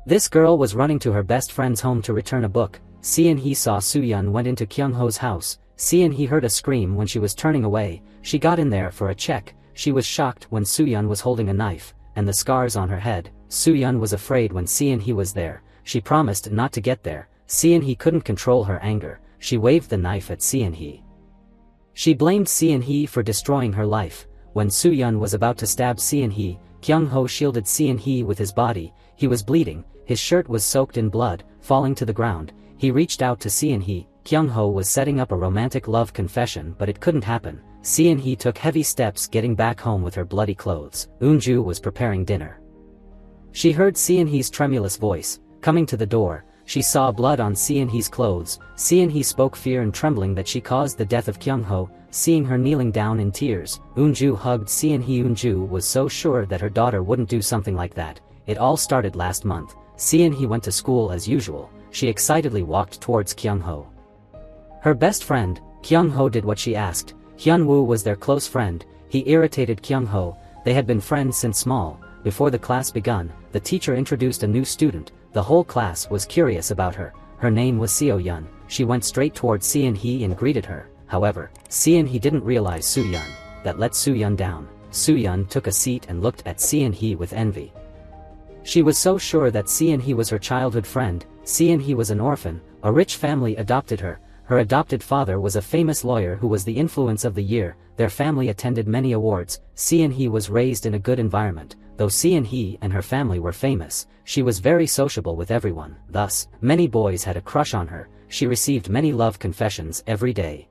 This girl was running to her best friend's home to return a book. Se-in-hee saw Soo-yeon went into Kyung-ho's house. Se-in-hee heard a scream when she was turning away. She got in there for a check. She was shocked when Soo-yeon was holding a knife, and the scars on her head. Soo-yeon was afraid when Se-in-hee was there. She promised not to get there. Se-in-hee couldn't control her anger. She waved the knife at Se-in-hee. She blamed Se-in-hee for destroying her life. When Soo-yeon was about to stab Se-in-hee, Kyung-ho shielded Se-in-hee with his body. He was bleeding. His shirt was soaked in blood, falling to the ground. He reached out to Se-in-hee. Kyung-ho was setting up a romantic love confession, but it couldn't happen. Se-in-hee took heavy steps getting back home with her bloody clothes. Eun-ju was preparing dinner. She heard Se-in-hee's tremulous voice. Coming to the door, she saw blood on Se-in-hee's clothes. Se-in-hee spoke fear and trembling that she caused the death of Kyung-ho. Seeing her kneeling down in tears, Eun-ju hugged Se-in-hee. Eun-ju was so sure that her daughter wouldn't do something like that. It all started last month. Se-in-hee went to school as usual. She excitedly walked towards Kyung-ho. Her best friend, Kyung-ho, did what she asked. Hyun-woo was their close friend. He irritated Kyung-ho. They had been friends since small. Before the class begun, the teacher introduced a new student. The whole class was curious about her. Her name was Seo-yeon. She went straight towards Se-in-hee and greeted her. However, Se-in-hee didn't realize Soo-yeon. That let Soo-yeon down. Soo-yeon took a seat and looked at Se-in-hee with envy. She was so sure that Se-in-hee was her childhood friend. Se-in-hee was an orphan. A rich family adopted her. Her adopted father was a famous lawyer who was the influence of the year. Their family attended many awards. Se-in-hee was raised in a good environment. Though Se-in-hee and her family were famous, she was very sociable with everyone. Thus, many boys had a crush on her. She received many love confessions every day.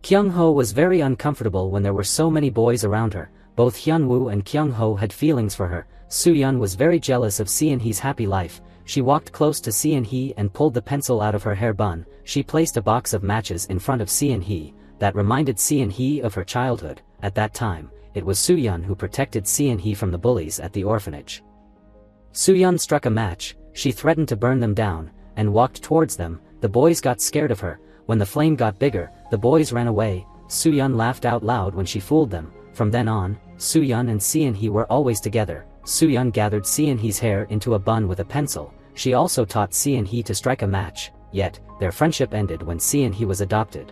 Kyung-ho was very uncomfortable when there were so many boys around her. Both Hyun-woo and Kyung-ho had feelings for her. Soo-yeon was very jealous of Se-in-hee's happy life. She walked close to Se-in-hee and pulled the pencil out of her hair bun. She placed a box of matches in front of Se-in-hee. That reminded Se-in-hee of her childhood. At that time, it was Soo-yeon who protected Se-in-hee from the bullies at the orphanage. Soo-yeon struck a match. She threatened to burn them down, and walked towards them. The boys got scared of her. When the flame got bigger, the boys ran away. Soo-yeon laughed out loud when she fooled them. From then on, Soo-yeon and Se-in-hee were always together. Soo-yeon gathered Se-in-hee's hair into a bun with a pencil. She also taught Se-in-hee to strike a match. Yet, their friendship ended when Se-in-hee was adopted.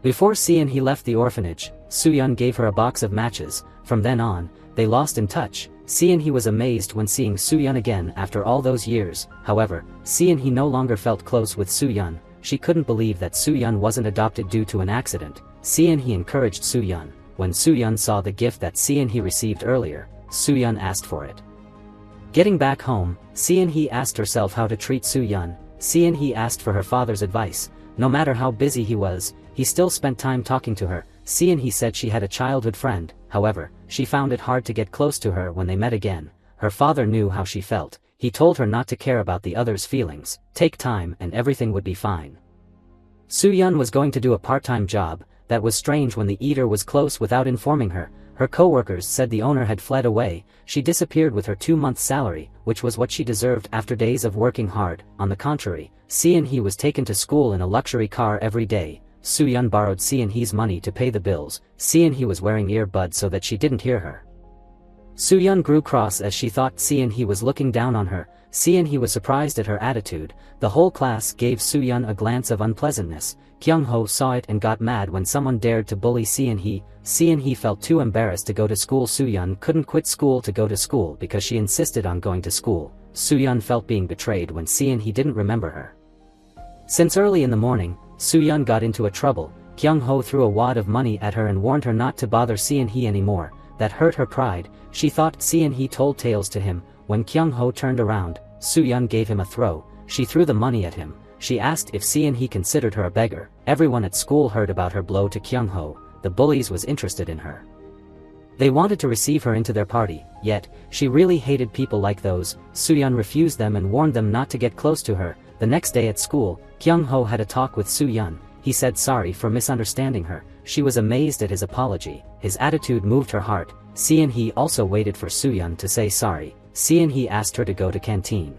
Before Se-in-hee left the orphanage, Soo-yeon gave her a box of matches. From then on, they lost in touch. Se-in-hee was amazed when seeing Soo-yeon again after all those years. However, Se-in-hee no longer felt close with Soo-yeon. She couldn't believe that Soo-yeon wasn't adopted due to an accident. Se-in-hee encouraged Soo-yeon. When Soo-yeon saw the gift that Se-in-hee received earlier, Soo-yeon asked for it. Getting back home, Se-in-hee asked herself how to treat Soo-yeon. Se-in-hee asked for her father's advice. No matter how busy he was, he still spent time talking to her. Se-in-hee said she had a childhood friend. However, she found it hard to get close to her when they met again. Her father knew how she felt. He told her not to care about the others' feelings. Take time and everything would be fine. Soo-yeon was going to do a part-time job. That was strange when the eater was close without informing her. Her co-workers said the owner had fled away. She disappeared with her 2-month salary, which was what she deserved after days of working hard. On the contrary, Se-in-hee was taken to school in a luxury car every day. Soo-yeon borrowed Se-in-hee's money to pay the bills. Se-in-hee was wearing earbuds so that she didn't hear her. Soo-yeon grew cross as she thought Se-in-hee was looking down on her. Se-in-hee was surprised at her attitude. The whole class gave Soo-yeon a glance of unpleasantness. Kyung-ho saw it and got mad when someone dared to bully Se-in-hee. Se-in-hee felt too embarrassed to go to school. Soo-yeon couldn't quit school to go to school because she insisted on going to school. Soo-yeon felt being betrayed when Se-in-hee didn't remember her. Since early in the morning, Soo-yeon got into a trouble. Kyung-ho threw a wad of money at her and warned her not to bother Se-in-hee anymore. That hurt her pride. She thought Se-in-hee told tales to him. When Kyung-ho turned around, Soo-yeon gave him a throw. She threw the money at him. She asked if Se-in-hee considered her a beggar. Everyone at school heard about her blow to Kyung-ho. The bullies was interested in her. They wanted to receive her into their party, yet, she really hated people like those. Soo-yeon refused them and warned them not to get close to her. The next day at school, Kyung-ho had a talk with Soo-yeon. He said sorry for misunderstanding her. She was amazed at his apology. His attitude moved her heart. Se-in-hee also waited for Soo-yeon to say sorry. Se-in-hee asked her to go to canteen.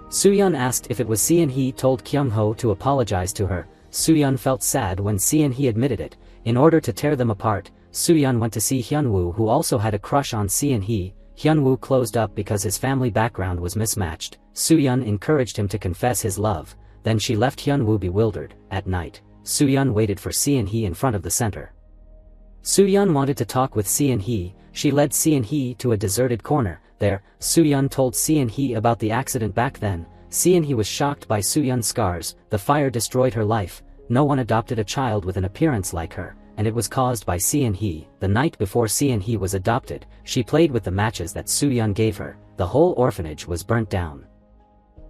Soo-yeon asked if it was Se-in-hee told Kyung-ho to apologize to her. Soo-yeon felt sad when Se-in-hee admitted it. In order to tear them apart, Soo-yeon went to see Hyun-woo, who also had a crush on Se-in-hee. Hyunwoo closed up because his family background was mismatched. Soo-yeon encouraged him to confess his love, then she left Hyunwoo bewildered. At night, Soo-yeon waited for Se-in-hee in front of the center. Soo-yeon wanted to talk with Se-in-hee. She led Se-in-hee to a deserted corner. There, Soo-yeon told Se-in-hee about the accident back then. Se-in-hee was shocked by Soo-yeon's scars. The fire destroyed her life. No one adopted a child with an appearance like her, and it was caused by Se-in-hee. The night before Se-in-hee was adopted, she played with the matches that Soo-yeon gave her. The whole orphanage was burnt down.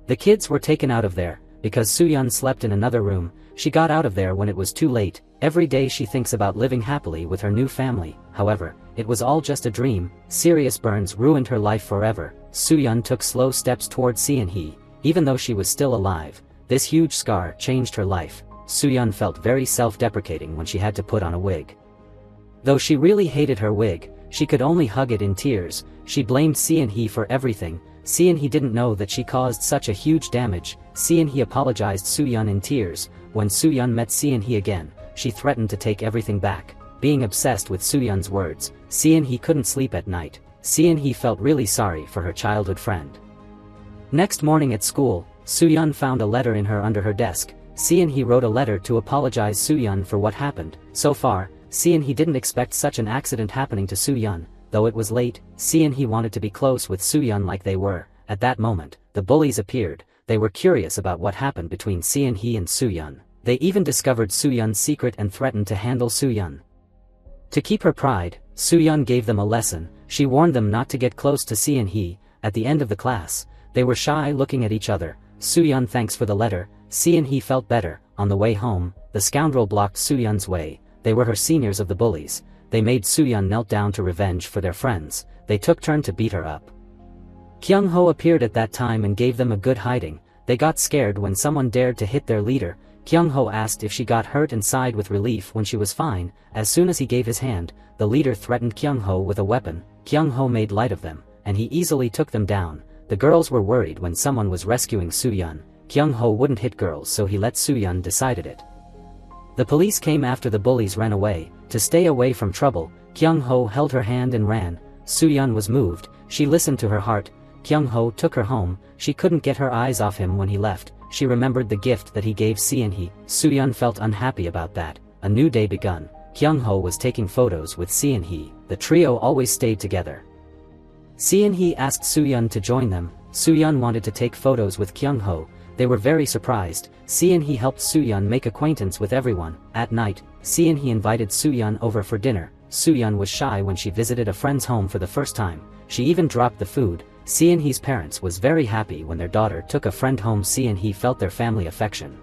The kids were taken out of there, because Soo-yeon slept in another room. She got out of there when it was too late. Every day she thinks about living happily with her new family. However, it was all just a dream. Serious burns ruined her life forever. Soo-yeon took slow steps towards Se-in-hee. Even though she was still alive, this huge scar changed her life. Soo-yeon felt very self-deprecating when she had to put on a wig. Though she really hated her wig, she could only hug it in tears. She blamed Se-in-hee for everything. Se-in-hee didn't know that she caused such a huge damage. Se-in-hee apologized Soo-yeon in tears. When Soo-yeon met Se-in-hee again, she threatened to take everything back. Being obsessed with Soo-yeon's words, Se-in-hee couldn't sleep at night. Se-in-hee felt really sorry for her childhood friend. Next morning at school, Soo-yeon found a letter in her under her desk. Se-in-hee wrote a letter to apologize Soo-yeon for what happened. So far, Se-in-hee didn't expect such an accident happening to Soo-yeon. Though it was late, Se-in-hee wanted to be close with Soo-yeon like they were. At that moment, the bullies appeared. They were curious about what happened between Se-in-hee and Soo-yeon. They even discovered Soo-yeon's secret and threatened to handle Soo-yeon. To keep her pride, Soo-yeon gave them a lesson. She warned them not to get close to Se-in-hee. At the end of the class, they were shy looking at each other. Soo-yeon thanks for the letter. Se-in-hee felt better. On the way home, the scoundrel blocked Soo-yeon's way. They were her seniors of the bullies. They made Soo-yeon knelt down to revenge for their friends. They took turn to beat her up. Kyung-ho appeared at that time and gave them a good hiding. They got scared when someone dared to hit their leader. Kyung-ho asked if she got hurt and sighed with relief when she was fine. As soon as he gave his hand, the leader threatened Kyung-ho with a weapon. Kyung-ho made light of them, and he easily took them down. The girls were worried when someone was rescuing Soo-yeon. Kyung-ho wouldn't hit girls, so he let Soo-yeon decided it. The police came after the bullies ran away. To stay away from trouble, Kyung-ho held her hand and ran. Soo-yeon was moved. She listened to her heart. Kyung-ho took her home. She couldn't get her eyes off him when he left. She remembered the gift that he gave Se-in-hee. Soo-yeon felt unhappy about that. A new day begun. Kyung-ho was taking photos with Se-in-hee. The trio always stayed together. Se-in-hee asked Soo-yeon to join them. Soo-yeon wanted to take photos with Kyung-ho. They were very surprised. Se-in-hee helped Soo-yeon make acquaintance with everyone. At night, Se-in-hee invited Soo-yeon over for dinner. Soo-yeon was shy when she visited a friend's home for the first time. She even dropped the food. Se-in-hee's parents was very happy when their daughter took a friend home. Se-in-hee felt their family affection.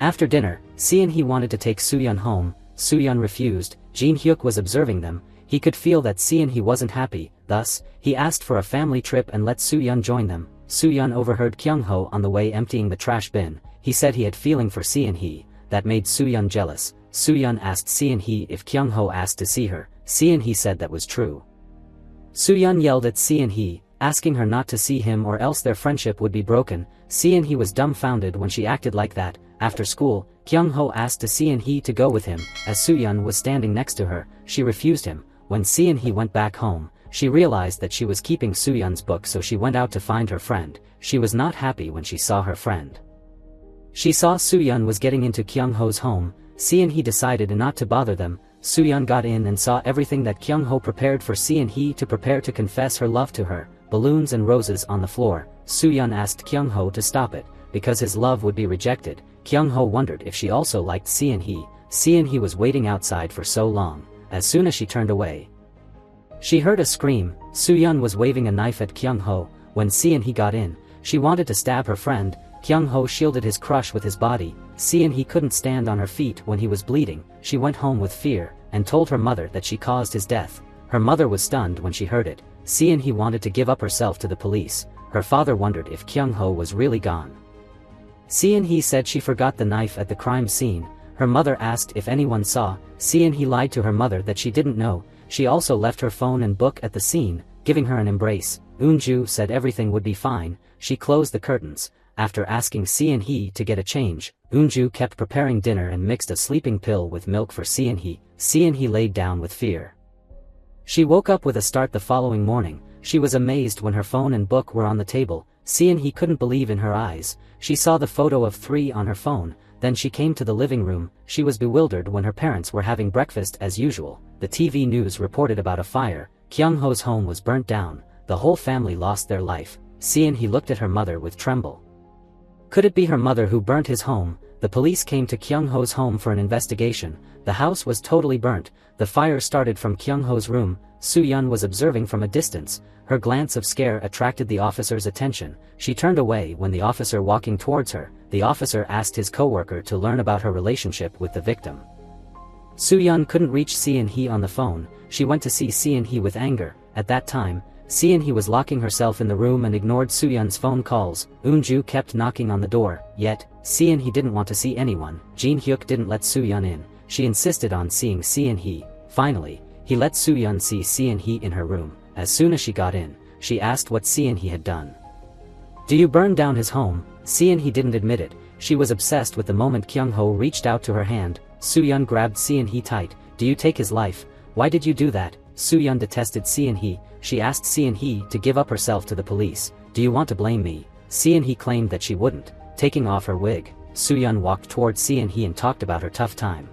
After dinner, Se-in-hee wanted to take Soo-yeon home. Soo-yeon refused. Jin-hyuk was observing them. He could feel that Se-in-hee wasn't happy. Thus, he asked for a family trip and let Soo-yeon join them. Soo-yeon overheard Kyung-ho on the way emptying the trash bin. He said he had feeling for Se-in-hee. That made Soo-yeon jealous. Soo-yeon asked Se-in-hee if Kyung-ho asked to see her. Se-in-hee said that was true. Soo-yeon yelled at Se-in-hee, asking her not to see him or else their friendship would be broken. Se-in-hee was dumbfounded when she acted like that. After school, Kyung-ho asked to Se-in-hee to go with him. As Soo-yeon was standing next to her, she refused him. When Se-in-hee went back home, she realized that she was keeping Soo-yeon's book, so she went out to find her friend. She was not happy when she saw her friend. She saw Soo-yeon was getting into Kyung-ho's home. Se-in-hee decided not to bother them. Soo-yeon got in and saw everything that Kyung-ho prepared for Se-in-hee to prepare to confess her love to her. Balloons and roses on the floor. Soo-yeon asked Kyung-ho to stop it, because his love would be rejected. Kyung-ho wondered if she also liked Se-in-hee. Se-in-hee was waiting outside for so long. As soon as she turned away, she heard a scream. Soo-yeon was waving a knife at Kyung-ho. When Se-in-hee got in, she wanted to stab her friend. Kyung-ho shielded his crush with his body. Se-in-hee couldn't stand on her feet when he was bleeding. She went home with fear, and told her mother that she caused his death. Her mother was stunned when she heard it. Se-in-hee wanted to give up herself to the police. Her father wondered if Kyung-ho was really gone. Se-in-hee said she forgot the knife at the crime scene. Her mother asked if anyone saw. Se-in-hee lied to her mother that she didn't know. She also left her phone and book at the scene, giving her an embrace. Eunju said everything would be fine. She closed the curtains. After asking Se-in-hee to get a change, Eunju kept preparing dinner and mixed a sleeping pill with milk for Se-in-hee. Se-in-hee laid down with fear. She woke up with a start the following morning. She was amazed when her phone and book were on the table. Seon-hee couldn't believe in her eyes. She saw the photo of 3 on her phone. Then she came to the living room. She was bewildered when her parents were having breakfast as usual. The TV news reported about a fire. Kyung-ho's home was burnt down. The whole family lost their life. Seon-hee looked at her mother with tremble. Could it be her mother who burnt his home? The police came to Kyung-ho's home for an investigation. The house was totally burnt. The fire started from Kyung-ho's room. Soo-yeon was observing from a distance. Her glance of scare attracted the officer's attention. She turned away when the officer walking towards her. The officer asked his co-worker to learn about her relationship with the victim. Soo-yeon couldn't reach Seon-hee on the phone. She went to see Seon-hee with anger. At that time, Seon-hee was locking herself in the room and ignored Soo-yeon's phone calls. Eun-ju kept knocking on the door, yet Seon-hee didn't want to see anyone. Jin-hyuk didn't let Soo-yeon in. She insisted on seeing Seon-hee. Finally, he let Soo-yeon see Seon-hee in her room. As soon as she got in, she asked what Seon-hee had done. "Do you burn down his home?" Seon-hee didn't admit it. She was obsessed with the moment Kyung-ho reached out to her hand. Soo-yeon grabbed Seon-hee tight. "Do you take his life? Why did you do that?" Soo-yeon detested Seon-hee. She asked Seon-hee to give up herself to the police. "Do you want to blame me?" Seon-hee claimed that she wouldn't. Taking off her wig, Soo-yeon walked towards Seon-hee and talked about her tough time.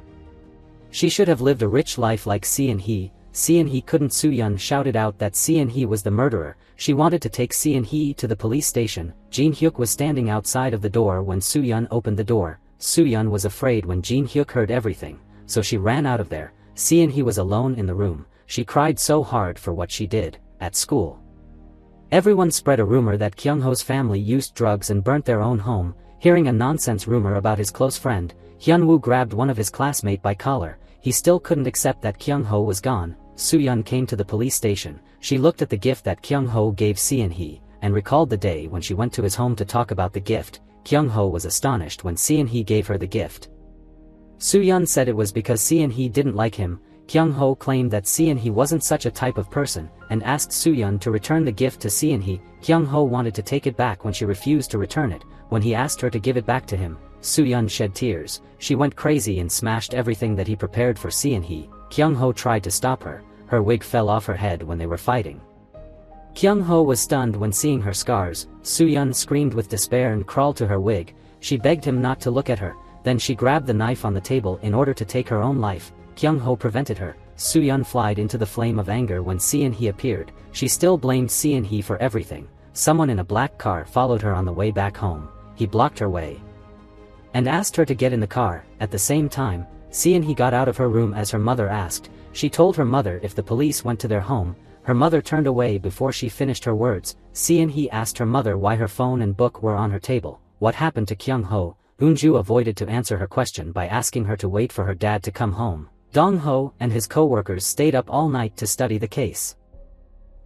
She should have lived a rich life like Seon-hee. Seon-hee couldn't. Soo-yeon shouted out that Seon-hee was the murderer. She wanted to take Seon-hee to the police station. Jin-hyuk was standing outside of the door when Soo-yeon opened the door. Soo-yeon was afraid when Jin-hyuk heard everything, so she ran out of there. Seon-hee was alone in the room. She cried so hard for what she did. At school, everyone spread a rumor that Kyung-ho's family used drugs and burnt their own home. Hearing a nonsense rumor about his close friend, Hyun-woo grabbed one of his classmates by collar. He still couldn't accept that Kyung-ho was gone. Soo-yeon came to the police station. She looked at the gift that Kyung-ho gave Seon-hee, and recalled the day when she went to his home to talk about the gift. Kyung-ho was astonished when Seon-hee gave her the gift. Soo-yeon said it was because Seon-hee didn't like him. Kyung-ho claimed that Seon-hee wasn't such a type of person, and asked Soo-yeon to return the gift to Seon-hee. Kyung-ho wanted to take it back when she refused to return it. When he asked her to give it back to him, Soo-yeon shed tears. She went crazy and smashed everything that he prepared for Seon-hee. Kyung-ho tried to stop her. Her wig fell off her head when they were fighting. Kyung-ho was stunned when seeing her scars. Soo-yeon screamed with despair and crawled to her wig. She begged him not to look at her. Then she grabbed the knife on the table in order to take her own life. Kyung-ho prevented her. Soo-yeon flied into the flame of anger when Seon-hee appeared. She still blamed Seon-hee for everything. Someone in a black car followed her on the way back home. He blocked her way and asked her to get in the car. At the same time, Seon-hee got out of her room as her mother asked. She told her mother if the police went to their home. Her mother turned away before she finished her words. Seon-hee asked her mother why her phone and book were on her table. What happened to Kyung-ho? Eun-ju avoided to answer her question by asking her to wait for her dad to come home. Dong-ho and his co-workers stayed up all night to study the case.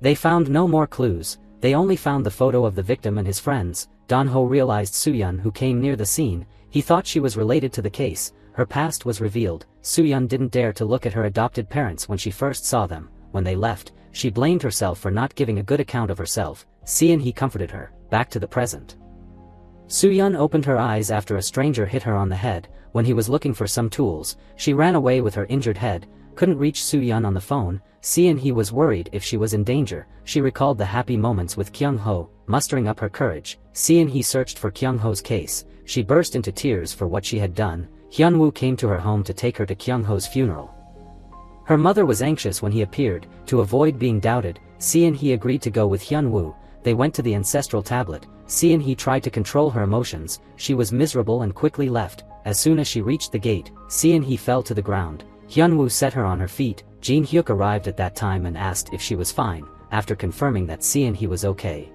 They found no more clues. They only found the photo of the victim and his friends. Dong-ho realized Soo-yeon, who came near the scene. He thought she was related to the case. Her past was revealed. Soo-yeon didn't dare to look at her adopted parents when she first saw them. When they left, she blamed herself for not giving a good account of herself. Seon-hee comforted her. Back to the present. Soo-yeon opened her eyes after a stranger hit her on the head. When he was looking for some tools, she ran away with her injured head. Couldn't reach Soo-yeon on the phone. Seon-hee was worried if she was in danger. She recalled the happy moments with Kyung-ho. Mustering up her courage, Seon-hee searched for Kyung-ho's case. She burst into tears for what she had done. Hyun-woo came to her home to take her to Kyung-ho's funeral. Her mother was anxious when he appeared. To avoid being doubted, Seon-hee agreed to go with Hyun-woo. They went to the ancestral tablet. Seon-hee tried to control her emotions. She was miserable and quickly left. As soon as she reached the gate, Seon-hee fell to the ground. Hyun-woo set her on her feet. Jin-hyuk arrived at that time and asked if she was fine. After confirming that Seon-hee was okay,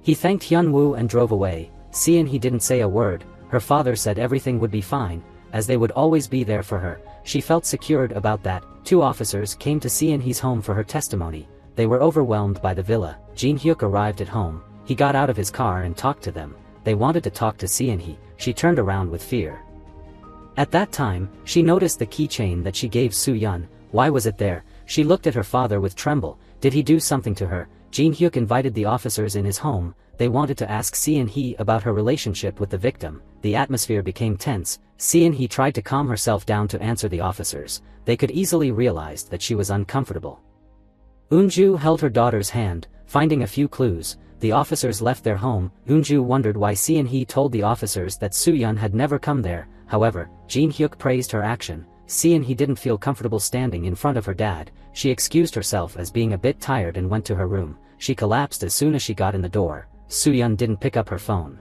he thanked Hyun-woo and drove away. Seon-hee didn't say a word. Her father said everything would be fine, as they would always be there for her. She felt secured about that. 2 officers came to Seon-hee's home for her testimony. They were overwhelmed by the villa. Jin-hyuk arrived at home. He got out of his car and talked to them. They wanted to talk to Seon-hee. She turned around with fear. At that time, she noticed the keychain that she gave Soo-yeon. Why was it there? She looked at her father with tremble. Did he do something to her? Jin-hyuk invited the officers in his home. They wanted to ask Seon-hee about her relationship with the victim. The atmosphere became tense. Seon-hee tried to calm herself down to answer the officers. They could easily realize that she was uncomfortable. Eunju held her daughter's hand, finding a few clues. The officers left their home. Eunju wondered why Se-in-hee told the officers that Soo-yeon had never come there. However, Jin-hyuk praised her action. Se-in-hee didn't feel comfortable standing in front of her dad. She excused herself as being a bit tired and went to her room. She collapsed as soon as she got in the door. Soo-yeon didn't pick up her phone.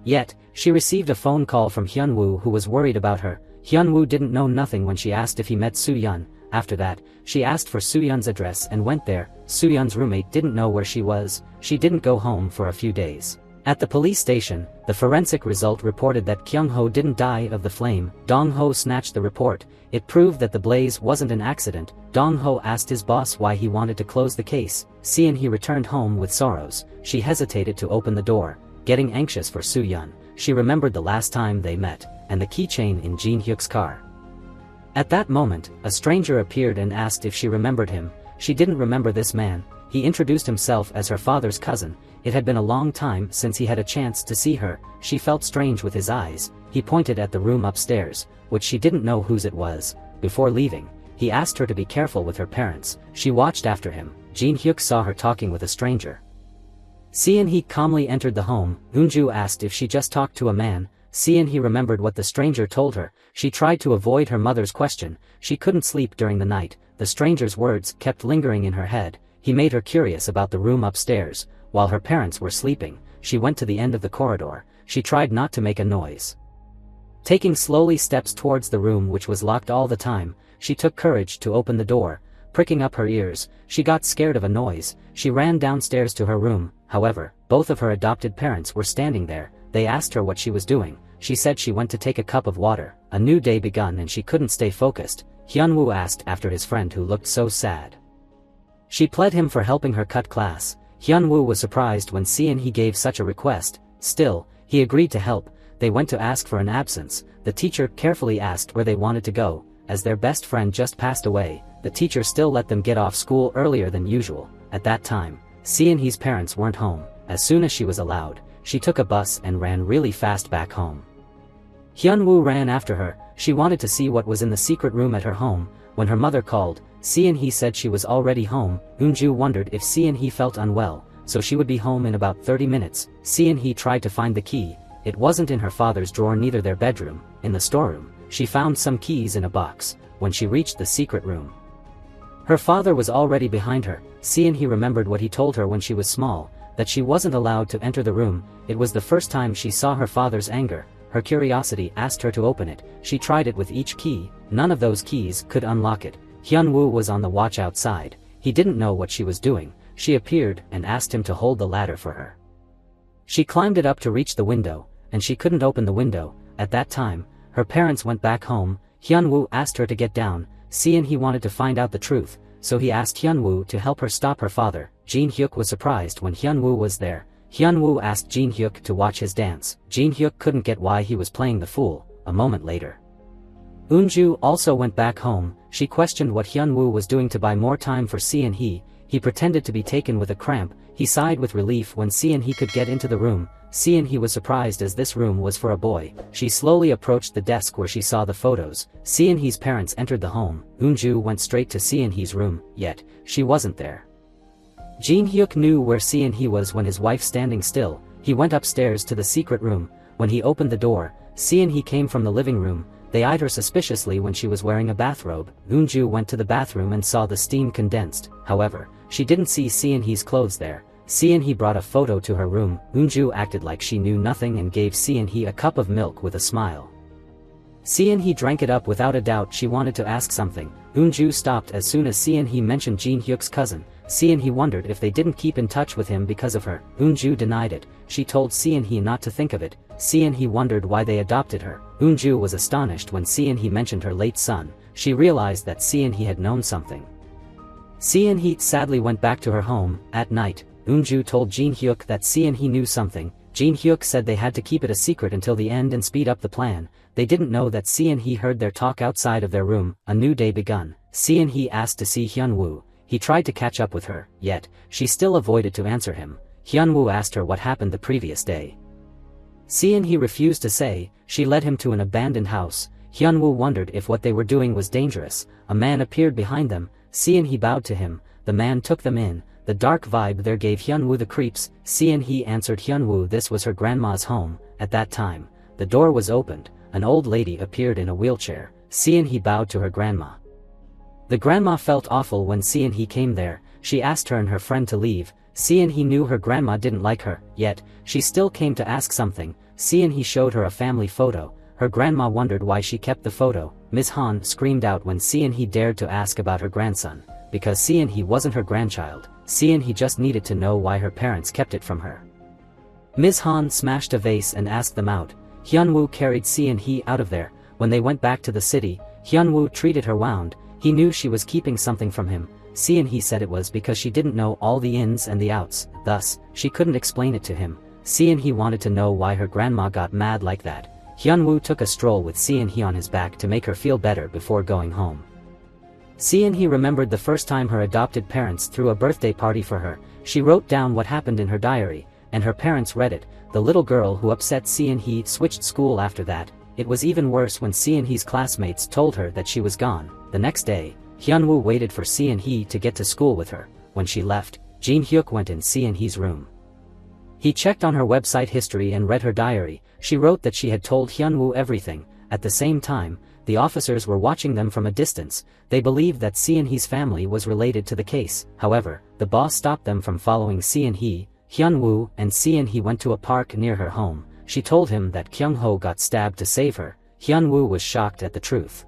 Yet, she received a phone call from Hyun-woo, who was worried about her. Hyun-woo didn't know nothing when she asked if he met Soo-yeon. After that, she asked for Soo-yeon's address and went there. Soo-yeon's roommate didn't know where she was. She didn't go home for a few days. At the police station, the forensic result reported that Kyung-ho didn't die of the flame. Dong-ho snatched the report. It proved that the blaze wasn't an accident. Dong-ho asked his boss why he wanted to close the case. Se-in-hee returned home with sorrows. She hesitated to open the door, getting anxious for Soo-yeon. She remembered the last time they met, and the keychain in Jin-hyuk's car. At that moment, a stranger appeared and asked if she remembered him. She didn't remember this man. He introduced himself as her father's cousin. It had been a long time since he had a chance to see her. She felt strange with his eyes. He pointed at the room upstairs, which she didn't know whose it was. Before leaving, he asked her to be careful with her parents. She watched after him. Jin-hyuk saw her talking with a stranger. Se-in-hee calmly entered the home. Eunju asked if she just talked to a man. Se-in-hee remembered what the stranger told her. She tried to avoid her mother's question. She couldn't sleep during the night. The stranger's words kept lingering in her head. He made her curious about the room upstairs. While her parents were sleeping, she went to the end of the corridor. She tried not to make a noise. Taking slowly steps towards the room, which was locked all the time, she took courage to open the door. Pricking up her ears, she got scared of a noise. She ran downstairs to her room. However, both of her adopted parents were standing there. They asked her what she was doing. She said she went to take a cup of water. A new day begun and she couldn't stay focused. Hyun-woo asked after his friend who looked so sad. She pled him for helping her cut class. Hyun-woo was surprised when Se-in-hee gave such a request. Still, he agreed to help. They went to ask for an absence. The teacher carefully asked where they wanted to go. As their best friend just passed away, the teacher still let them get off school earlier than usual. At that time, Se-in-hee's parents weren't home. As soon as she was allowed, she took a bus and ran really fast back home. Hyun-woo ran after her. She wanted to see what was in the secret room at her home. When her mother called, Se-in-hee said she was already home. Eunju wondered if Se-in-hee felt unwell, so she would be home in about 30 minutes. Se-in-hee tried to find the key. It wasn't in her father's drawer, neither their bedroom. In the storeroom, she found some keys in a box. When she reached the secret room, her father was already behind her. Se-in-hee remembered what he told her when she was small, that she wasn't allowed to enter the room. It was the first time she saw her father's anger. Her curiosity asked her to open it. She tried it with each key. None of those keys could unlock it. Hyun-woo was on the watch outside. He didn't know what she was doing. She appeared and asked him to hold the ladder for her. She climbed it up to reach the window, and she couldn't open the window. At that time, her parents went back home. Hyun-woo asked her to get down. Se-in-hee wanted to find out the truth, so he asked Hyun-woo to help her stop her father. Jin-hyuk was surprised when Hyun-woo was there. Hyun-woo asked Jin-hyuk to watch his dance. Jin-hyuk couldn't get why he was playing the fool. A moment later, Eunju also went back home. She questioned what Hyun-woo was doing to buy more time for Se-in-hee. He pretended to be taken with a cramp. He sighed with relief when Se-in-hee could get into the room. Se-in-hee was surprised as this room was for a boy. She slowly approached the desk where she saw the photos. Se-in-hee's parents entered the home. Eunju went straight to Se-in-hee's room, yet she wasn't there. Jin-hyuk knew where Se-in-hee was when his wife standing still. He went upstairs to the secret room. When he opened the door, Se-in-hee came from the living room. They eyed her suspiciously when she was wearing a bathrobe. Eunju went to the bathroom and saw the steam condensed. However, she didn't see Se-in-hee's clothes there. Se-in-hee brought a photo to her room. Eunju acted like she knew nothing and gave Se-in-hee a cup of milk with a smile. Se-in-hee drank it up without a doubt. She wanted to ask something. Eunju stopped as soon as Se-in-hee mentioned Jin-hyuk's cousin. Se-in-hee wondered if they didn't keep in touch with him because of her. Eunju denied it. She told Se-in-hee not to think of it. Se-in-hee wondered why they adopted her. Eunju was astonished when Se-in-hee mentioned her late son. She realized that Se-in-hee had known something. Se-in-hee sadly went back to her home. At night, Eunju told Jin-hyuk that Se-in-hee knew something. Jin-hyuk said they had to keep it a secret until the end and speed up the plan. They didn't know that Se-in-hee heard their talk outside of their room. A new day begun. Se-in-hee asked to see Hyun-woo. He tried to catch up with her, yet she still avoided to answer him. Hyun-woo asked her what happened the previous day. Se-in-hee refused to say. She led him to an abandoned house. Hyun-woo wondered if what they were doing was dangerous. A man appeared behind them. Se-in-hee bowed to him. the man took them in. The dark vibe there gave Hyunwoo the creeps. Seon-hee answered Hyunwoo this was her grandma's home. At that time, the door was opened, an old lady appeared in a wheelchair. Seon-hee bowed to her grandma. The grandma felt awful when Seon-hee came there. She asked her and her friend to leave. Seon-hee knew her grandma didn't like her, yet, she still came to ask something. Seon-hee showed her a family photo. Her grandma wondered why she kept the photo. Ms. Han screamed out when Seon-hee dared to ask about her grandson. Because Seon-hee wasn't her grandchild, Seon-hee just needed to know why her parents kept it from her. Ms. Han smashed a vase and asked them out. Hyunwoo carried Seon-hee out of there. When they went back to the city, Hyunwoo treated her wound. He knew she was keeping something from him. Seon-hee said it was because she didn't know all the ins and the outs, thus, she couldn't explain it to him. Seon-hee wanted to know why her grandma got mad like that. Hyunwoo took a stroll with Seon-hee on his back to make her feel better before going home. Seon-hee remembered the first time her adopted parents threw a birthday party for her. She wrote down what happened in her diary, and her parents read it. The little girl who upset Seon-hee switched school after that. It was even worse when Seon-hee's classmates told her that she was gone. The next day, Hyunwoo waited for Seon-hee to get to school with her. When she left, Jin-hyuk went in Seon-hee's room. He checked on her website history and read her diary. She wrote that she had told Hyunwoo everything. At the same time, the officers were watching them from a distance. They believed that Seon-hee's family was related to the case. However, the boss stopped them from following Seon-hee. Hyunwoo and Seon-hee went to a park near her home. She told him that Kyung-ho got stabbed to save her. Hyunwoo was shocked at the truth.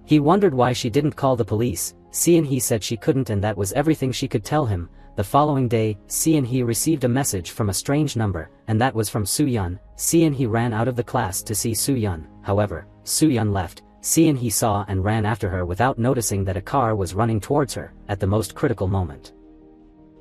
He wondered why she didn't call the police. Seon-hee said she couldn't and that was everything she could tell him. The following day, Seon-hee received a message from a strange number, and that was from Soo-yeon. Seon-hee ran out of the class to see Soo-yeon. However, Soo-yeon left. Seon-hee saw and ran after her without noticing that a car was running towards her, at the most critical moment.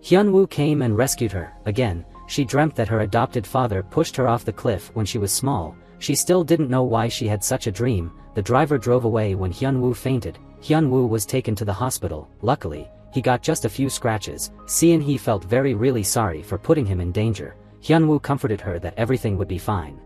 Hyunwoo came and rescued her. Again, she dreamt that her adopted father pushed her off the cliff when she was small. She still didn't know why she had such a dream. The driver drove away when Hyunwoo fainted. Hyunwoo was taken to the hospital. Luckily, he got just a few scratches. Seon-hee felt really sorry for putting him in danger. Hyunwoo comforted her that everything would be fine.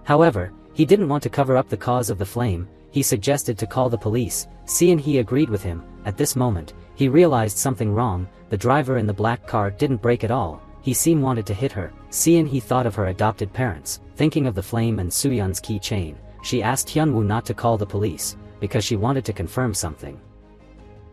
However, he didn't want to cover up the cause of the flame. He suggested to call the police. Seon-hee agreed with him. At this moment, he realized something wrong. The driver in the black car didn't brake at all. He seemed wanted to hit her. Seon-hee thought of her adopted parents, thinking of the flame and Soo-yeon's keychain. She asked Hyunwoo not to call the police, because she wanted to confirm something.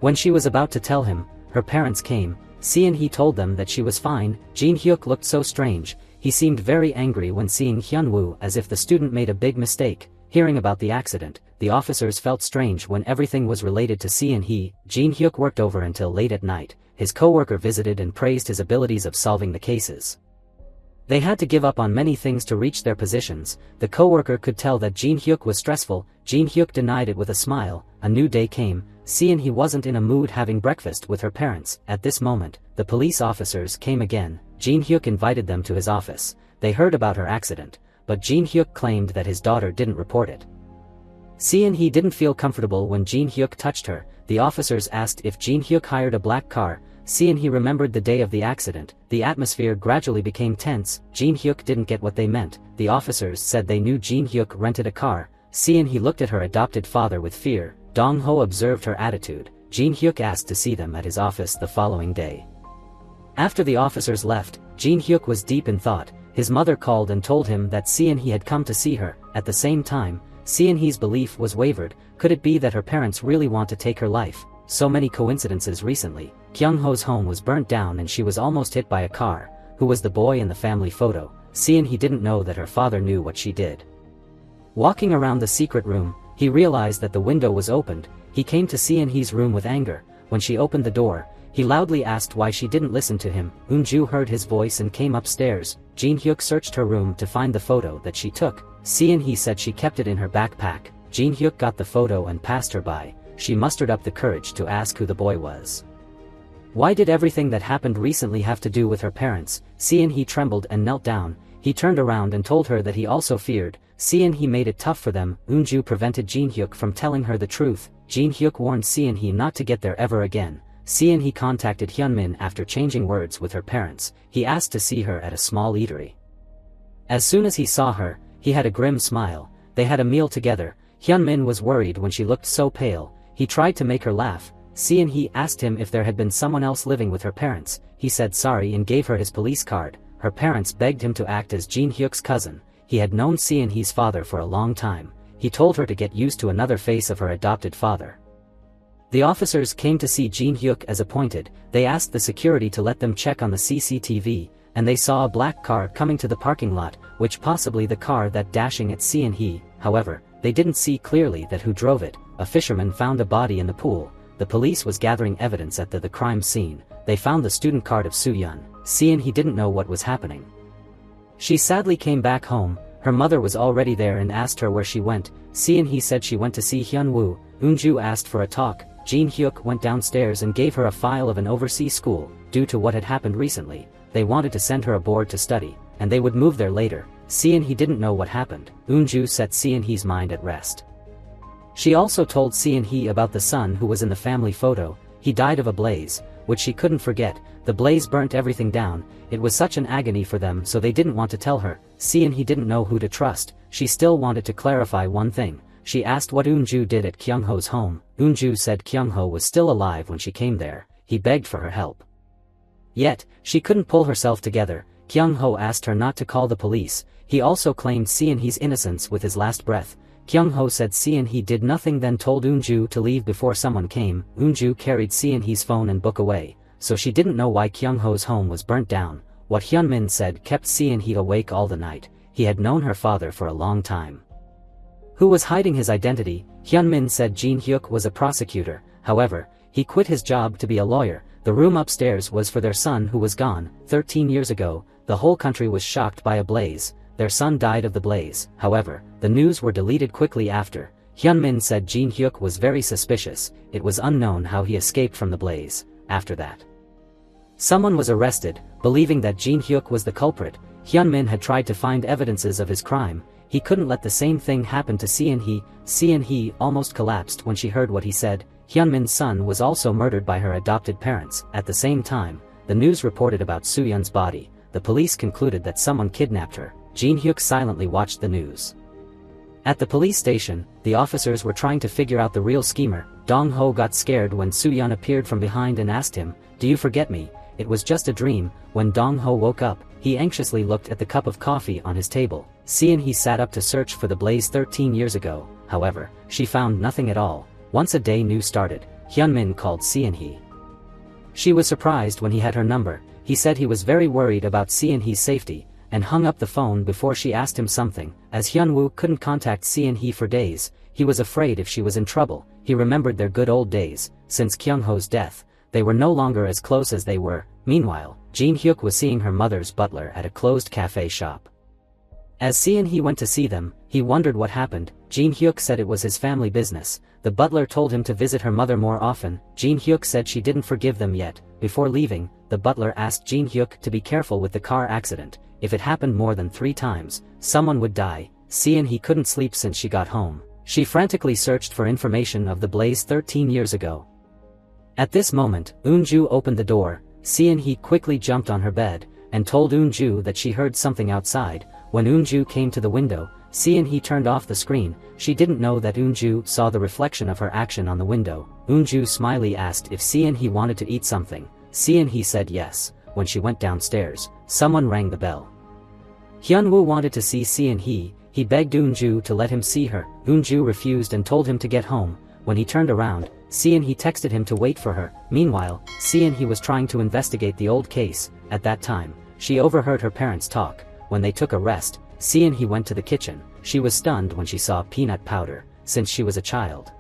When she was about to tell him, her parents came. Seon-hee told them that she was fine. Jin-hyuk looked so strange. He seemed very angry when seeing Hyunwoo, as if the student made a big mistake. Hearing about the accident, the officers felt strange when everything was related to Seon-hee. Jin-hyuk worked over until late at night. His co-worker visited and praised his abilities of solving the cases. They had to give up on many things to reach their positions. The co-worker could tell that Jin-hyuk was stressful. Jin-hyuk denied it with a smile. A new day came. Seon-hee wasn't in a mood having breakfast with her parents. At this moment, the police officers came again. Jin-hyuk invited them to his office. They heard about her accident, but Jin-hyuk claimed that his daughter didn't report it. Seon-hee didn't feel comfortable when Jin-hyuk touched her. The officers asked if Jin-hyuk hired a black car. Seon-hee remembered the day of the accident. The atmosphere gradually became tense. Jin-hyuk didn't get what they meant. The officers said they knew Jin-hyuk rented a car. Seon-hee looked at her adopted father with fear. Dong-ho observed her attitude. Jin-hyuk asked to see them at his office the following day. After the officers left, Jin-hyuk was deep in thought. His mother called and told him that Seon-hee had come to see her. At the same time, Seon-hee's belief was wavered. Could it be that her parents really want to take her life? So many coincidences recently. Kyung-ho's home was burnt down and she was almost hit by a car. Who was the boy in the family photo? Seon-hee didn't know that her father knew what she did. Walking around the secret room, he realized that the window was opened. He came to Seon-hee's room with anger. When she opened the door, he loudly asked why she didn't listen to him. Eun-ju heard his voice and came upstairs. Jin-hyuk searched her room to find the photo that she took. Seon-hee said she kept it in her backpack. Jin-hyuk got the photo and passed her by. She mustered up the courage to ask who the boy was. Why did everything that happened recently have to do with her parents? Seon-hee trembled and knelt down. He turned around and told her that he also feared. Seon-hee made it tough for them. Eun-ju prevented Jin-hyuk from telling her the truth. Jin-hyuk warned Seon-hee not to get there ever again. Seon-hee contacted Hyunmin after changing words with her parents. He asked to see her at a small eatery. As soon as he saw her, he had a grim smile. They had a meal together. Hyunmin was worried when she looked so pale. He tried to make her laugh. Se-in-hee asked him if there had been someone else living with her parents. He said sorry and gave her his police card. Her parents begged him to act as Jin Hyuk's cousin. He had known Se-in-hee's father for a long time. He told her to get used to another face of her adopted father. The officers came to see Jin Hyuk as appointed. They asked the security to let them check on the CCTV, and they saw a black car coming to the parking lot, which possibly the car that dashing at Se-in-hee. However, they didn't see clearly that who drove it. A fisherman found a body in the pool. The police was gathering evidence at the crime scene. They found the student card of Soo-yeon. Se-in-hee didn't know what was happening. She sadly came back home. Her mother was already there and asked her where she went. Se-in-hee said she went to see Hyun-woo. Eun-ju asked for a talk. Jin Hyuk went downstairs and gave her a file of an overseas school. Due to what had happened recently, they wanted to send her aboard to study, and they would move there later. Se-in-hee didn't know what happened. Eun-ju set Se-in-hee's mind at rest. She also told Se-in-hee about the son who was in the family photo. He died of a blaze, which she couldn't forget. The blaze burnt everything down. It was such an agony for them, so they didn't want to tell her. Se-in-hee didn't know who to trust. She still wanted to clarify one thing. She asked what Eun-ju did at Kyung-ho's home. Eun-ju said Kyung-ho was still alive when she came there. He begged for her help. Yet, she couldn't pull herself together. Kyung-ho asked her not to call the police. He also claimed Se-in-hee's innocence with his last breath. Kyung-ho said Se-in-hee did nothing, then told Eun-ju to leave before someone came. Eun-ju carried Se-in-hee's phone and book away, so she didn't know why Kyung-ho's home was burnt down. What Hyun-min said kept Se-in-hee awake all the night. He had known her father for a long time, who was hiding his identity. Hyun-min said Jin Hyuk was a prosecutor. However, he quit his job to be a lawyer. The room upstairs was for their son who was gone 13 years ago. The whole country was shocked by a blaze. Their son died of the blaze. However, the news were deleted quickly after. Hyun-min said Jin Hyuk was very suspicious. It was unknown how he escaped from the blaze. After that, someone was arrested, believing that Jin Hyuk was the culprit. Hyun-min had tried to find evidences of his crime. He couldn't let the same thing happen to Se-in-hee. Se-in-hee almost collapsed when she heard what he said. Hyun-min's son was also murdered by her adopted parents. At the same time, the news reported about Soo-yeon's body. The police concluded that someone kidnapped her. Jin Hyuk silently watched the news. At the police station, the officers were trying to figure out the real schemer. Dong-ho got scared when Soo-yeon appeared from behind and asked him, "Do you forget me? It was just a dream." When Dong-ho woke up, he anxiously looked at the cup of coffee on his table. Se-in-hee sat up to search for the blaze 13 years ago. However, she found nothing at all. Once a day new started, Hyun-min called Se-in-hee. She was surprised when he had her number. He said he was very worried about Se-in-hee's safety, and hung up the phone before she asked him something. As Hyun-woo couldn't contact Se-in-hee for days, he was afraid if she was in trouble. He remembered their good old days. Since Kyung-ho's death, they were no longer as close as they were. Meanwhile, Jin Hyuk was seeing her mother's butler at a closed cafe shop. As Se-in-hee went to see them, he wondered what happened. Jin Hyuk said it was his family business. The butler told him to visit her mother more often. Jin Hyuk said she didn't forgive them yet. Before leaving, the butler asked Jin Hyuk to be careful with the car accident. If it happened more than 3 times, someone would die. Se-in-hee couldn't sleep since she got home. She frantically searched for information of the blaze 13 years ago. At this moment, Eun-ju opened the door. Se-in-hee quickly jumped on her bed, and told Eun-ju that she heard something outside. When Eun-ju came to the window, Se-in-hee turned off the screen. She didn't know that Eun-ju saw the reflection of her action on the window. Eun-ju smiley asked if Se-in-hee wanted to eat something. Se-in-hee said yes. When she went downstairs, someone rang the bell. Hyun-woo wanted to see Se-in-hee. He begged Eun-ju to let him see her. Eun-ju refused and told him to get home. When he turned around, Se-in-hee texted him to wait for her. Meanwhile, Se-in-hee was trying to investigate the old case. At that time, she overheard her parents talk. When they took a rest, Se-in-hee went to the kitchen. She was stunned when she saw peanut powder. Since she was a child,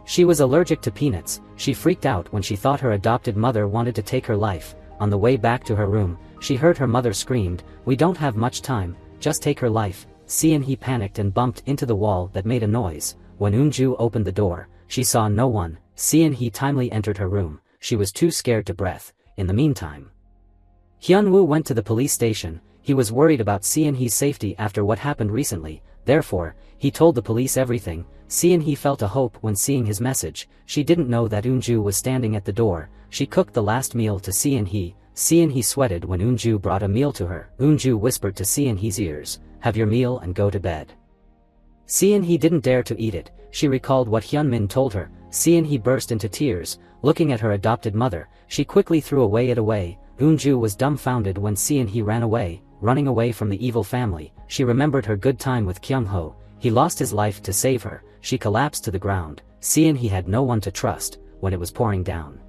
she was allergic to peanuts. She freaked out when she thought her adopted mother wanted to take her life. On the way back to her room, she heard her mother screamed, "We don't have much time, just take her life." Se-in-hee panicked and bumped into the wall that made a noise. When Eun-ju opened the door, she saw no one. Se-in-hee timely entered her room. She was too scared to breath. In the meantime, Hyun-woo went to the police station. He was worried about Se-in-hee's safety after what happened recently. Therefore, he told the police everything. Se-in-hee felt a hope when seeing his message. She didn't know that Eun-ju was standing at the door. She cooked the last meal to Se-in-hee. Se-in-hee sweated when Eun-ju brought a meal to her. Eun-ju whispered to Se-in-hee's ears, "Have your meal and go to bed." Seon-hee didn't dare to eat it. She recalled what Hyun-min told her. Seon-hee burst into tears, looking at her adopted mother. She quickly threw it away. Eun-ju was dumbfounded when Seon-hee ran away, running away from the evil family. She remembered her good time with Kyung-ho. He lost his life to save her. She collapsed to the ground. Seon-hee had no one to trust when it was pouring down.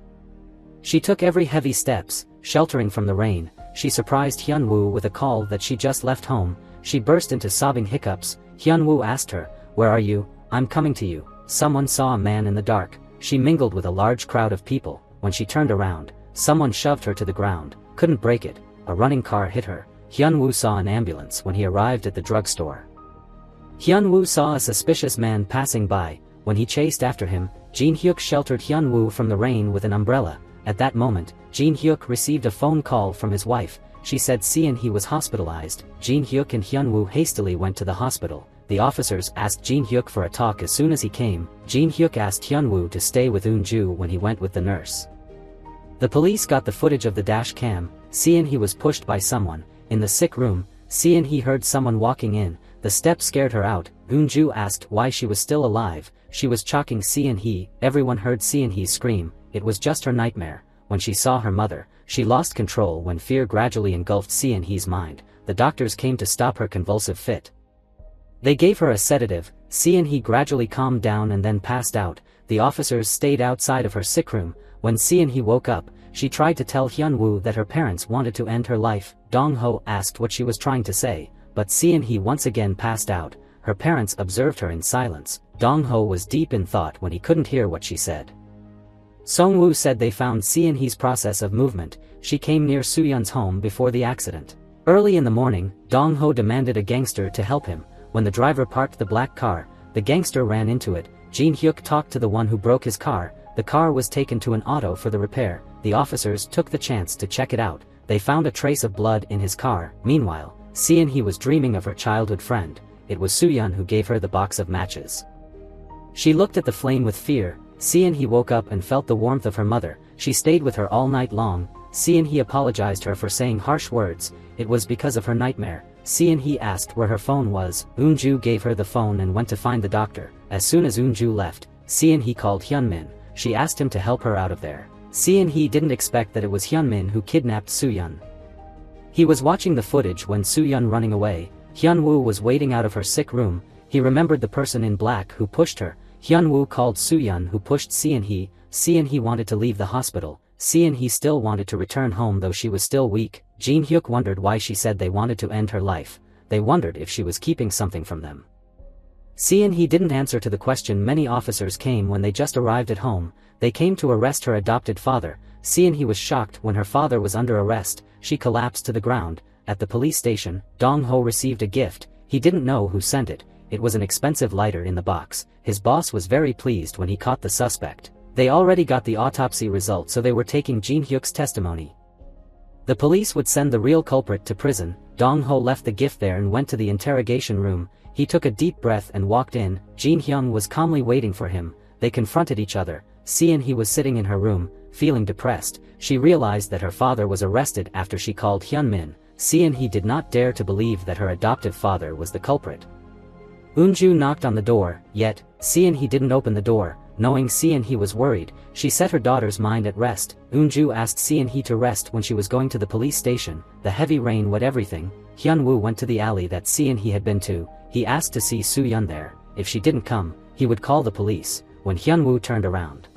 She took every heavy steps, sheltering from the rain. She surprised Hyun-woo with a call that she just left home. She burst into sobbing hiccups. Hyun-woo asked her, "Where are you?" "I'm coming to you." Someone saw a man in the dark. She mingled with a large crowd of people. When she turned around, someone shoved her to the ground. Couldn't break it. A running car hit her. Hyun-woo saw an ambulance when he arrived at the drugstore. Hyun-woo saw a suspicious man passing by. When he chased after him, Jin-hyuk sheltered Hyun-woo from the rain with an umbrella. At that moment, Jin-hyuk received a phone call from his wife. She said Seon-hee was hospitalized. Jin-hyuk and Hyun-woo hastily went to the hospital. The officers asked Jin-hyuk for a talk as soon as he came. Jin-hyuk asked Hyun-woo to stay with Eun-ju when he went with the nurse. The police got the footage of the dash cam. Seon-hee was pushed by someone. In the sick room, Seon-hee heard someone walking in. The step scared her out. Eun-ju asked why she was still alive. She was choking Seon-hee. Everyone heard Seon-hee scream. It was just her nightmare. When she saw her mother, she lost control when fear gradually engulfed Seon-hee's mind. The doctors came to stop her convulsive fit. They gave her a sedative. Seon-hee gradually calmed down and then passed out. The officers stayed outside of her sick room. When Seon-hee woke up, she tried to tell Hyun-woo that her parents wanted to end her life. Dong-ho asked what she was trying to say, but Seon-hee once again passed out. Her parents observed her in silence. Dong-ho was deep in thought when he couldn't hear what she said. Song-woo said they found Seon-hee's process of movement. She came near Soo-yeon's home before the accident. Early in the morning, Dong-ho demanded a gangster to help him. When the driver parked the black car, the gangster ran into it. Jin-hyuk talked to the one who broke his car. The car was taken to an auto for the repair. The officers took the chance to check it out. They found a trace of blood in his car. Meanwhile, Seon-hee was dreaming of her childhood friend. It was Soo-yeon who gave her the box of matches. She looked at the flame with fear. Seon-hee woke up and felt the warmth of her mother. She stayed with her all night long. Seon-hee apologized her for saying harsh words. It was because of her nightmare. Seon-hee asked where her phone was. Eun-ju gave her the phone and went to find the doctor. As soon as Eun-ju left, Seon-hee called Hyun-min. She asked him to help her out of there. Seon-hee didn't expect that it was Hyun-min who kidnapped Soo-yeon. He was watching the footage when Soo-yeon running away. Hyun-woo was waiting out of her sick room. He remembered the person in black who pushed her. Hyun-woo called Soo-yeon who pushed Seon-hee. Seon-hee wanted to leave the hospital. Seon-hee still wanted to return home though she was still weak. Jin-hyuk wondered why she said they wanted to end her life. They wondered if she was keeping something from them. Seon-hee didn't answer to the question. Many officers came when they just arrived at home. They came to arrest her adopted father. Seon-hee was shocked when her father was under arrest. She collapsed to the ground. At the police station, Dong-ho received a gift. He didn't know who sent it. It was an expensive lighter in the box. His boss was very pleased when he caught the suspect. They already got the autopsy result, so they were taking Jin-hyuk's testimony. The police would send the real culprit to prison. Dong-ho left the gift there and went to the interrogation room. He took a deep breath and walked in. Jin-hyun was calmly waiting for him. They confronted each other. Seon-hee was sitting in her room, feeling depressed. She realized that her father was arrested after she called Hyun-min. Seon-hee did not dare to believe that her adoptive father was the culprit. Eun-ju knocked on the door, yet, Seon-hee didn't open the door. Knowing Seon-hee was worried, she set her daughter's mind at rest. Eun-ju asked Seon-hee to rest when she was going to the police station. The heavy rain wet everything. Hyun-woo went to the alley that Seon-hee had been to. He asked to see Soo-yeon there. If she didn't come, he would call the police. When Hyun-woo turned around,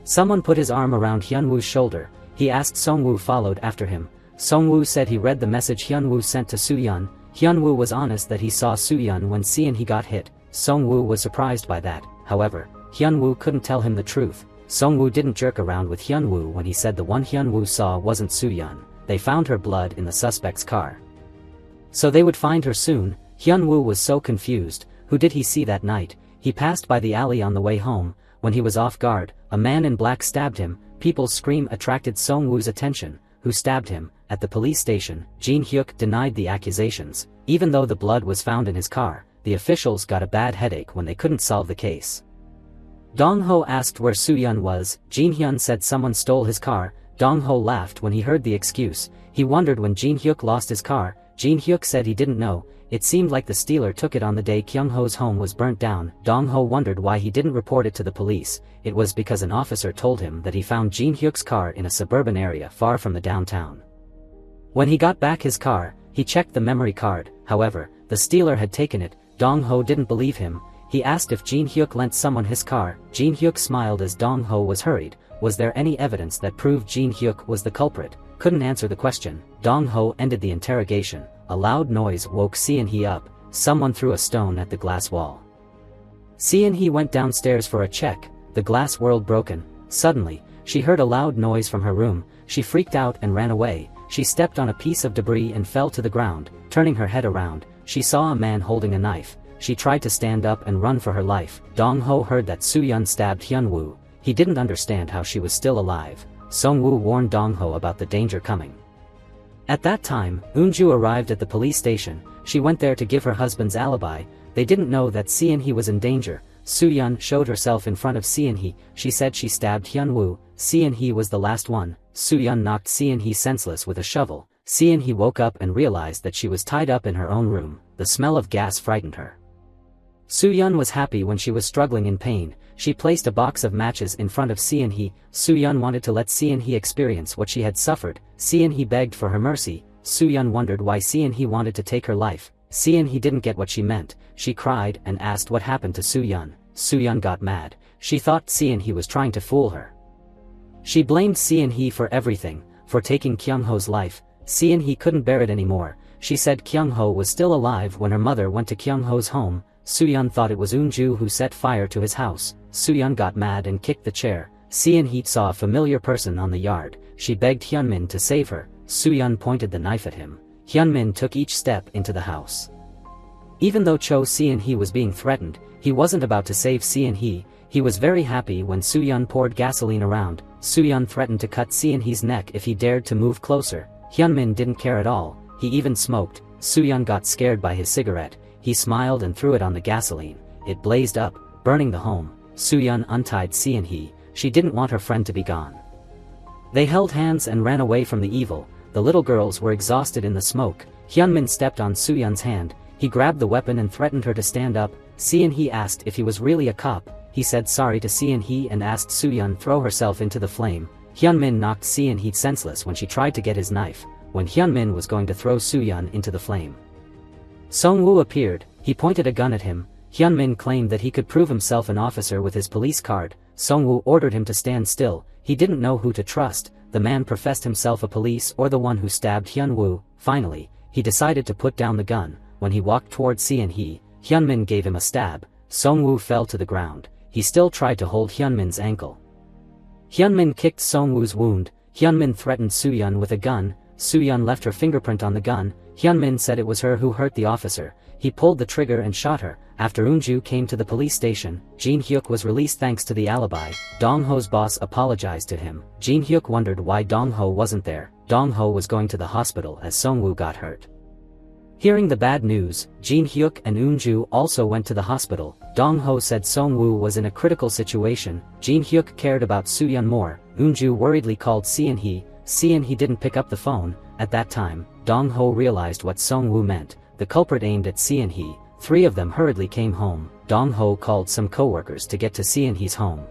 someone put his arm around Hyun-woo's shoulder. He asked Song-woo followed after him. Song-woo said he read the message Hyun-woo sent to Soo-yeon. Hyun-woo was honest that he saw Soo-yeon when Seon-hee got hit. Song-woo was surprised by that. However, Hyun-woo couldn't tell him the truth. Song-woo didn't jerk around with Hyun-woo when he said the one Hyun-woo saw wasn't Soo-yeon. They found her blood in the suspect's car, so they would find her soon. Hyun-woo was so confused. Who did he see that night? He passed by the alley on the way home. When he was off guard, a man in black stabbed him. People's scream attracted Song-woo's attention. Who stabbed him? At the police station, Jin-hyuk denied the accusations. Even though the blood was found in his car, the officials got a bad headache when they couldn't solve the case. Dong-ho asked where Soo-yeon was. Jin-hyun said someone stole his car. Dong-ho laughed when he heard the excuse. He wondered when Jin-hyuk lost his car. Jin Hyuk said he didn't know. It seemed like the stealer took it on the day Kyung-ho's home was burnt down. Dong-ho wondered why he didn't report it to the police. It was because an officer told him that he found Jin Hyuk's car in a suburban area far from the downtown. When he got back his car, he checked the memory card. However, the stealer had taken it. Dong-ho didn't believe him. He asked if Jin Hyuk lent someone his car. Jin Hyuk smiled as Dong-ho was hurried. Was there any evidence that proved Jin Hyuk was the culprit? Couldn't answer the question. Dong-ho ended the interrogation. A loud noise woke Seon-hee up. Someone threw a stone at the glass wall. Seon-hee went downstairs for a check. The glass whirled broken. Suddenly, she heard a loud noise from her room. She freaked out and ran away. She stepped on a piece of debris and fell to the ground. Turning her head around, she saw a man holding a knife. She tried to stand up and run for her life. Dong-ho heard that Soo-yeon stabbed Hyun-woo. He didn't understand how she was still alive. Song-woo warned Dong-ho about the danger coming. At that time, Eun-ju arrived at the police station. She went there to give her husband's alibi. They didn't know that Seon-hee was in danger. Soo-yeon showed herself in front of Seon-hee. She said she stabbed Hyun-woo. Seon-hee was the last one. Soo-yeon knocked Seon-hee senseless with a shovel. Seon-hee woke up and realized that she was tied up in her own room. The smell of gas frightened her. Soo-yeon was happy when she was struggling in pain. She placed a box of matches in front of Seon-hee. Soo-yeon wanted to let Seon-hee experience what she had suffered. Seon-hee begged for her mercy. Soo-yeon wondered why Seon-hee wanted to take her life. Seon-hee didn't get what she meant. She cried and asked what happened to Soo-yeon. Soo-yeon got mad. She thought Seon-hee was trying to fool her. She blamed Seon-hee for everything, for taking Kyung-ho's life. Seon-hee couldn't bear it anymore. She said Kyung-ho was still alive when her mother went to Kyung-ho's home. Soo-yeon thought it was Eun-ju who set fire to his house. Soo-yeon got mad and kicked the chair. Seon-hee saw a familiar person on the yard. She begged Hyun-min to save her. Soo-yeon pointed the knife at him. Hyun-min took each step into the house. Even though Cho Seon-hee was being threatened, he wasn't about to save Seon-hee. He was very happy when Soo-yeon poured gasoline around. Soo-yeon threatened to cut Seon-hee's neck if he dared to move closer. Hyun-min didn't care at all. He even smoked. Soo-yeon got scared by his cigarette. He smiled and threw it on the gasoline. It blazed up, burning the home. Soo-yeon untied Seon-hee. She didn't want her friend to be gone. They held hands and ran away from the evil. The little girls were exhausted in the smoke. Hyun-min stepped on Soo-yeon's hand. He grabbed the weapon and threatened her to stand up. Seon-hee asked if he was really a cop. He said sorry to Seon-hee and asked Soo-yeon throw herself into the flame. Hyun-min knocked Seon-hee senseless when she tried to get his knife, when Hyun-min was going to throw Soo-yeon into the flame. Song-woo appeared. He pointed a gun at him. Hyun-min claimed that he could prove himself an officer with his police card. Song-woo ordered him to stand still. He didn't know who to trust. The man professed himself a police or the one who stabbed Hyun-woo. Finally, he decided to put down the gun. When he walked toward Seon-hee, Hyun-min gave him a stab. Song-woo fell to the ground. He still tried to hold Hyun-min's ankle. Hyun-min kicked Song-woo's wound. Hyun-min threatened Soo-yeon with a gun. Soo-yeon left her fingerprint on the gun. Hyun-min said it was her who hurt the officer. He pulled the trigger and shot her. After Eun-ju came to the police station, Jin Hyuk was released thanks to the alibi. Dong-ho's boss apologized to him. Jin Hyuk wondered why Dong-ho wasn't there. Dong-ho was going to the hospital as Song-woo got hurt. Hearing the bad news, Jin Hyuk and Eun-ju also went to the hospital. Dong-ho said Song-woo was in a critical situation. Jin Hyuk cared about Soo-yeon more. Eun-ju worriedly called Seon-hee. Seon-hee didn't pick up the phone. At that time, Dong-ho realized what Song-woo meant. The culprit aimed at Seon-hee. 3 of them hurriedly came home. Dong-ho called some co-workers to get to Seon-hee's home.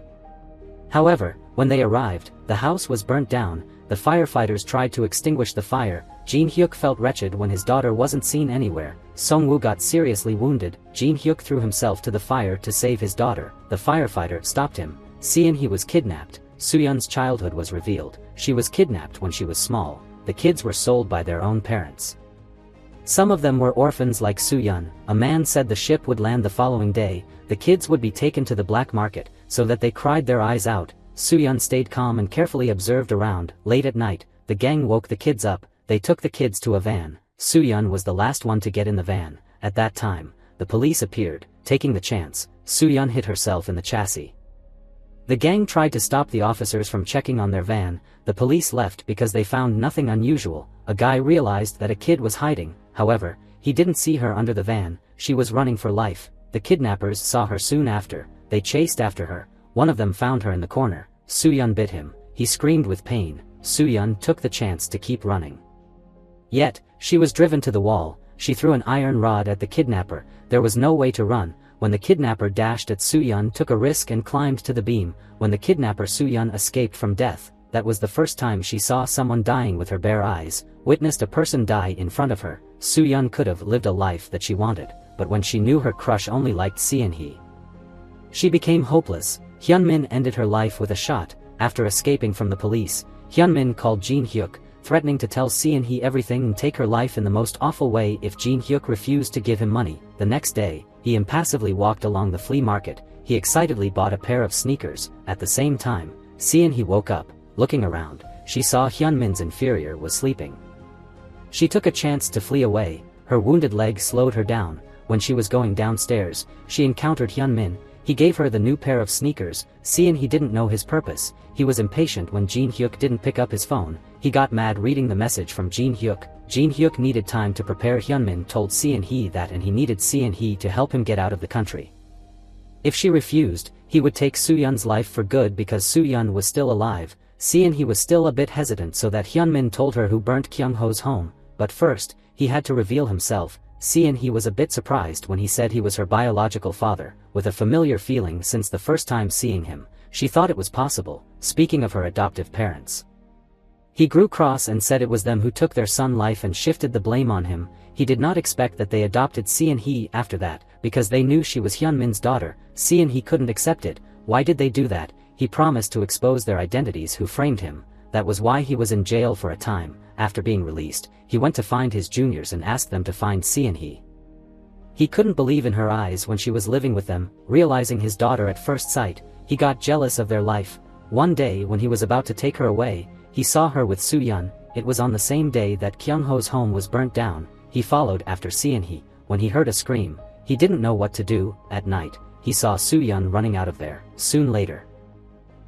However, when they arrived, the house was burnt down. The firefighters tried to extinguish the fire. Jin Hyuk felt wretched when his daughter wasn't seen anywhere. Song-woo got seriously wounded. Jin Hyuk threw himself to the fire to save his daughter. The firefighter stopped him. Seon-hee was kidnapped. Soo-yeon's childhood was revealed. She was kidnapped when she was small. The kids were sold by their own parents. Some of them were orphans like Soo-yeon. A man said the ship would land the following day. The kids would be taken to the black market, so that they cried their eyes out. Soo-yeon stayed calm and carefully observed around. Late at night, the gang woke the kids up. They took the kids to a van. Soo-yeon was the last one to get in the van. At that time, the police appeared. Taking the chance, Soo-yeon hit herself in the chassis. The gang tried to stop the officers from checking on their van. The police left because they found nothing unusual. A guy realized that a kid was hiding. However, he didn't see her under the van. She was running for life. The kidnappers saw her soon after. They chased after her. One of them found her in the corner. Soo-yeon bit him. He screamed with pain. Soo-yeon took the chance to keep running. Yet, She was driven to the wall. She threw an iron rod at the kidnapper. There was no way to run. When the kidnapper dashed at Soo-yeon, took a risk and climbed to the beam. When the kidnapper Soo-yeon escaped from death, that was the first time she saw someone dying with her bare eyes, witnessed a person die in front of her. Soo-yeon could have lived a life that she wanted, but when she knew her crush only liked Seon-hee, she became hopeless. Hyunmin ended her life with a shot. After escaping from the police, Hyunmin called Jin-hyuk, threatening to tell Seon-hee everything and take her life in the most awful way if Jin-hyuk refused to give him money. The next day, he impassively walked along the flea market. He excitedly bought a pair of sneakers. At the same time, Seon-hee woke up. Looking around, she saw Hyunmin's inferior was sleeping. She took a chance to flee away. Her wounded leg slowed her down. When she was going downstairs, she encountered Hyunmin. He gave her the new pair of sneakers. Seon-hee didn't know his purpose. He was impatient when Jin-hyuk didn't pick up his phone. He got mad reading the message from Jin-hyuk. Jin-hyuk needed time to prepare. Hyunmin told Seon-hee that and he needed Seon-hee to help him get out of the country. If she refused, he would take Soo-yeon's life for good because Soo-yeon was still alive. Seon-hee was still a bit hesitant, so that Hyunmin told her who burnt Kyung-ho's home. But first, he had to reveal himself. Seon-hee was a bit surprised when he said he was her biological father, with a familiar feeling since the first time seeing him. She thought it was possible, speaking of her adoptive parents. He grew cross and said it was them who took their son's life and shifted the blame on him. He did not expect that they adopted Seon-hee after that, because they knew she was Hyunmin's daughter. Seon-hee couldn't accept it. Why did they do that? He promised to expose their identities who framed him. That was why he was in jail for a time. After being released, he went to find his juniors and asked them to find Seon-hee. He couldn't believe in her eyes when she was living with them, realizing his daughter at first sight. He got jealous of their life. One day when he was about to take her away, he saw her with Soo-yeon. It was on the same day that Kyung-ho's home was burnt down. He followed after Seon-hee. When he heard a scream, he didn't know what to do. At night, he saw Soo-yeon running out of there. Soon later,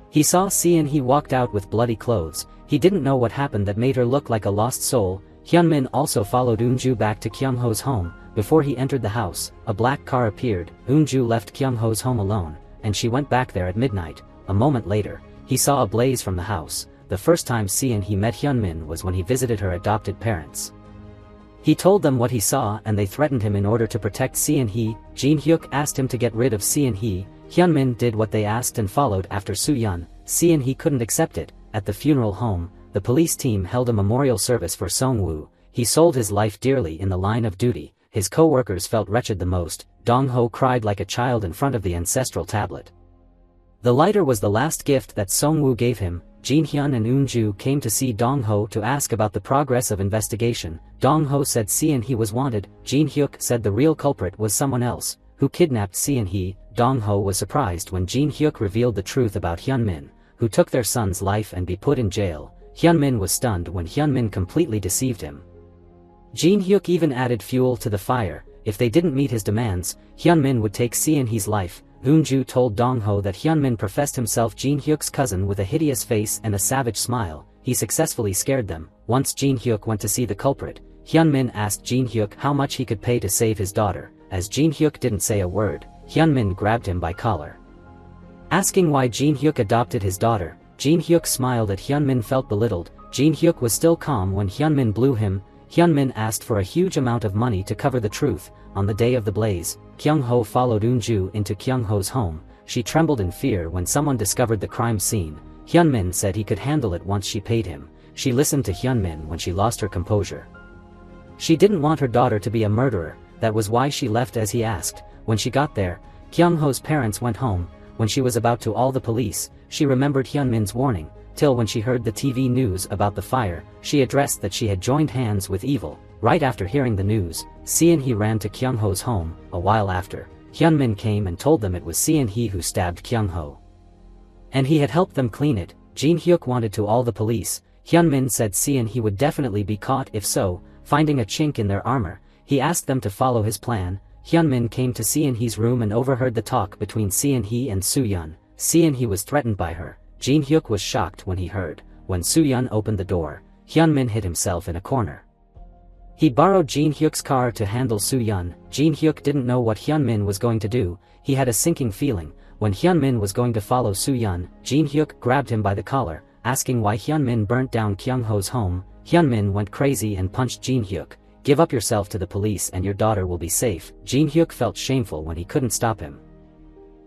he saw Seon-hee walked out with bloody clothes. He didn't know what happened that made her look like a lost soul. Hyunmin also followed Eunju back to Kyung-ho's home. Before he entered the house, a black car appeared. Eunju left Kyung-ho's home alone, and she went back there at midnight. A moment later, he saw a blaze from the house. The first time Seon-hee met Hyunmin was when he visited her adopted parents. He told them what he saw and they threatened him in order to protect Seon-hee. Jin-hyuk asked him to get rid of Seon-hee. Hyunmin did what they asked and followed after Soo-yeon. Seon-hee couldn't accept it. At the funeral home, the police team held a memorial service for Song-woo. He sold his life dearly in the line of duty. His co-workers felt wretched the most. Dong-ho cried like a child in front of the ancestral tablet. The lighter was the last gift that Song-woo gave him. Jin-hyun and Eunju came to see Dong-ho to ask about the progress of investigation. Dong-ho said Seon-hee was wanted. Jin-hyuk said the real culprit was someone else, who kidnapped Seon-hee. Dong-ho was surprised when Jin-hyuk revealed the truth about Hyunmin, who took their son's life and be put in jail. Hyunmin was stunned when Hyunmin completely deceived him. Jin-hyuk even added fuel to the fire. If they didn't meet his demands, Hyunmin would take Seon-hee's life. Eunju told Dong-ho that Hyunmin professed himself Jin-hyuk's cousin with a hideous face and a savage smile. He successfully scared them. Once Jin-hyuk went to see the culprit, Hyunmin asked Jin-hyuk how much he could pay to save his daughter. As Jin-hyuk didn't say a word, Hyunmin grabbed him by collar. Asking why Jin-hyuk adopted his daughter, Jin-hyuk smiled at Hyunmin felt belittled. Jin-hyuk was still calm when Hyunmin blew him. Hyunmin asked for a huge amount of money to cover the truth. On the day of the blaze, Kyung-ho followed Eunju into Kyung-ho's home. She trembled in fear when someone discovered the crime scene. Hyunmin said he could handle it once she paid him. She listened to Hyunmin when she lost her composure. She didn't want her daughter to be a murderer. That was why she left as he asked. When she got there, Kyung-ho's parents went home. When she was about to call the police, she remembered Hyunmin's warning. Till when she heard the TV news about the fire, she addressed that she had joined hands with evil. Right after hearing the news, Seon-hee ran to Kyung-ho's home. A while after, Hyunmin came and told them it was Seon-hee who stabbed Kyung-ho, and he had helped them clean it. Jin-hyuk wanted to call the police. Hyunmin said Seon-hee would definitely be caught if so. Finding a chink in their armor, he asked them to follow his plan. Hyunmin came to Seon-hee's room and overheard the talk between Seon-hee and Soo-yeon. Seon-hee was threatened by her. Jin-hyuk was shocked when he heard. When Soo-yeon opened the door, Hyunmin hid himself in a corner. He borrowed Jin-hyuk's car to handle Soo-yeon. Jin-hyuk didn't know what Hyunmin was going to do. He had a sinking feeling. When Hyunmin was going to follow Soo-yeon, Jin-hyuk grabbed him by the collar, asking why Hyunmin burnt down Kyung-ho's home. Hyunmin went crazy and punched Jin-hyuk. "Give up yourself to the police and your daughter will be safe." Jin Hyuk felt shameful when he couldn't stop him.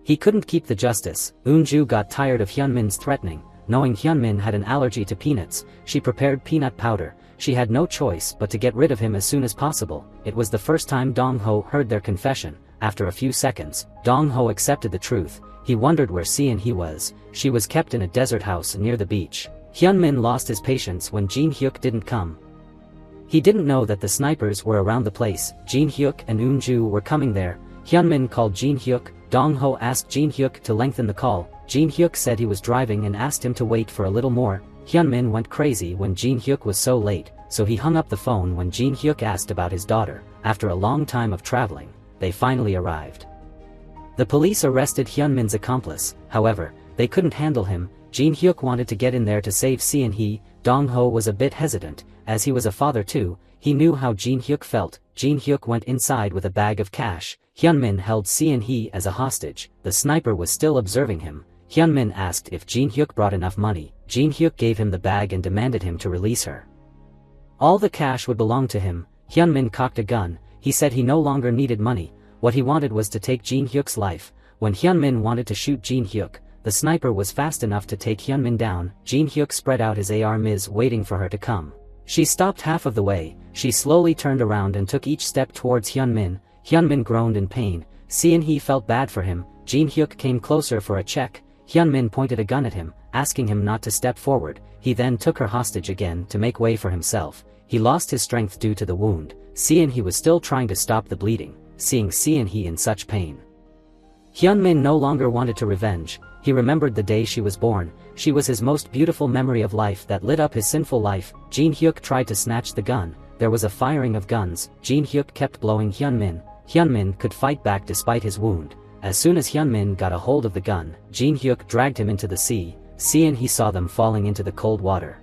He couldn't keep the justice. Eun-ju got tired of Hyunmin's threatening. Knowing Hyunmin had an allergy to peanuts, she prepared peanut powder. She had no choice but to get rid of him as soon as possible. It was the first time Dong-ho heard their confession. After a few seconds, Dong-ho accepted the truth. He wondered where Se-in-hee was. She was kept in a desert house near the beach. Hyunmin lost his patience when Jin Hyuk didn't come. He didn't know that the snipers were around the place. Jin Hyuk and Eun-ju were coming there. Hyunmin called Jin Hyuk. Dong-ho asked Jin Hyuk to lengthen the call. Jin Hyuk said he was driving and asked him to wait for a little more. Hyunmin went crazy when Jin Hyuk was so late, so he hung up the phone when Jin Hyuk asked about his daughter. After a long time of traveling, they finally arrived. The police arrested Hyunmin's accomplice. However, they couldn't handle him. Jin Hyuk wanted to get in there to save Se-in-hee. Dong-ho was a bit hesitant, as he was a father too. He knew how Jin Hyuk felt. Jin Hyuk went inside with a bag of cash. Hyunmin held Se-in-hee as a hostage. The sniper was still observing him. Hyunmin asked if Jin Hyuk brought enough money. Jin Hyuk gave him the bag and demanded him to release her. All the cash would belong to him. Hyunmin cocked a gun. He said he no longer needed money. What he wanted was to take Jin Hyuk's life. When Hyunmin wanted to shoot Jin Hyuk, the sniper was fast enough to take Hyunmin down. Jin Hyuk spread out his AR-miz waiting for her to come. She stopped half of the way. She slowly turned around and took each step towards Hyunmin. Hyunmin groaned in pain. Se-in-hee felt bad for him. Jin Hyuk came closer for a check. Hyunmin pointed a gun at him, asking him not to step forward. He then took her hostage again to make way for himself. He lost his strength due to the wound. Se-in-hee was still trying to stop the bleeding, seeing Se-in-hee in such pain. Hyunmin no longer wanted to revenge. He remembered the day she was born. She was his most beautiful memory of life that lit up his sinful life. Jin Hyuk tried to snatch the gun. There was a firing of guns. Jin Hyuk kept blowing Hyunmin. Hyunmin could fight back despite his wound. As soon as Hyunmin got a hold of the gun, Jin Hyuk dragged him into the sea. Se-in-hee saw them falling into the cold water.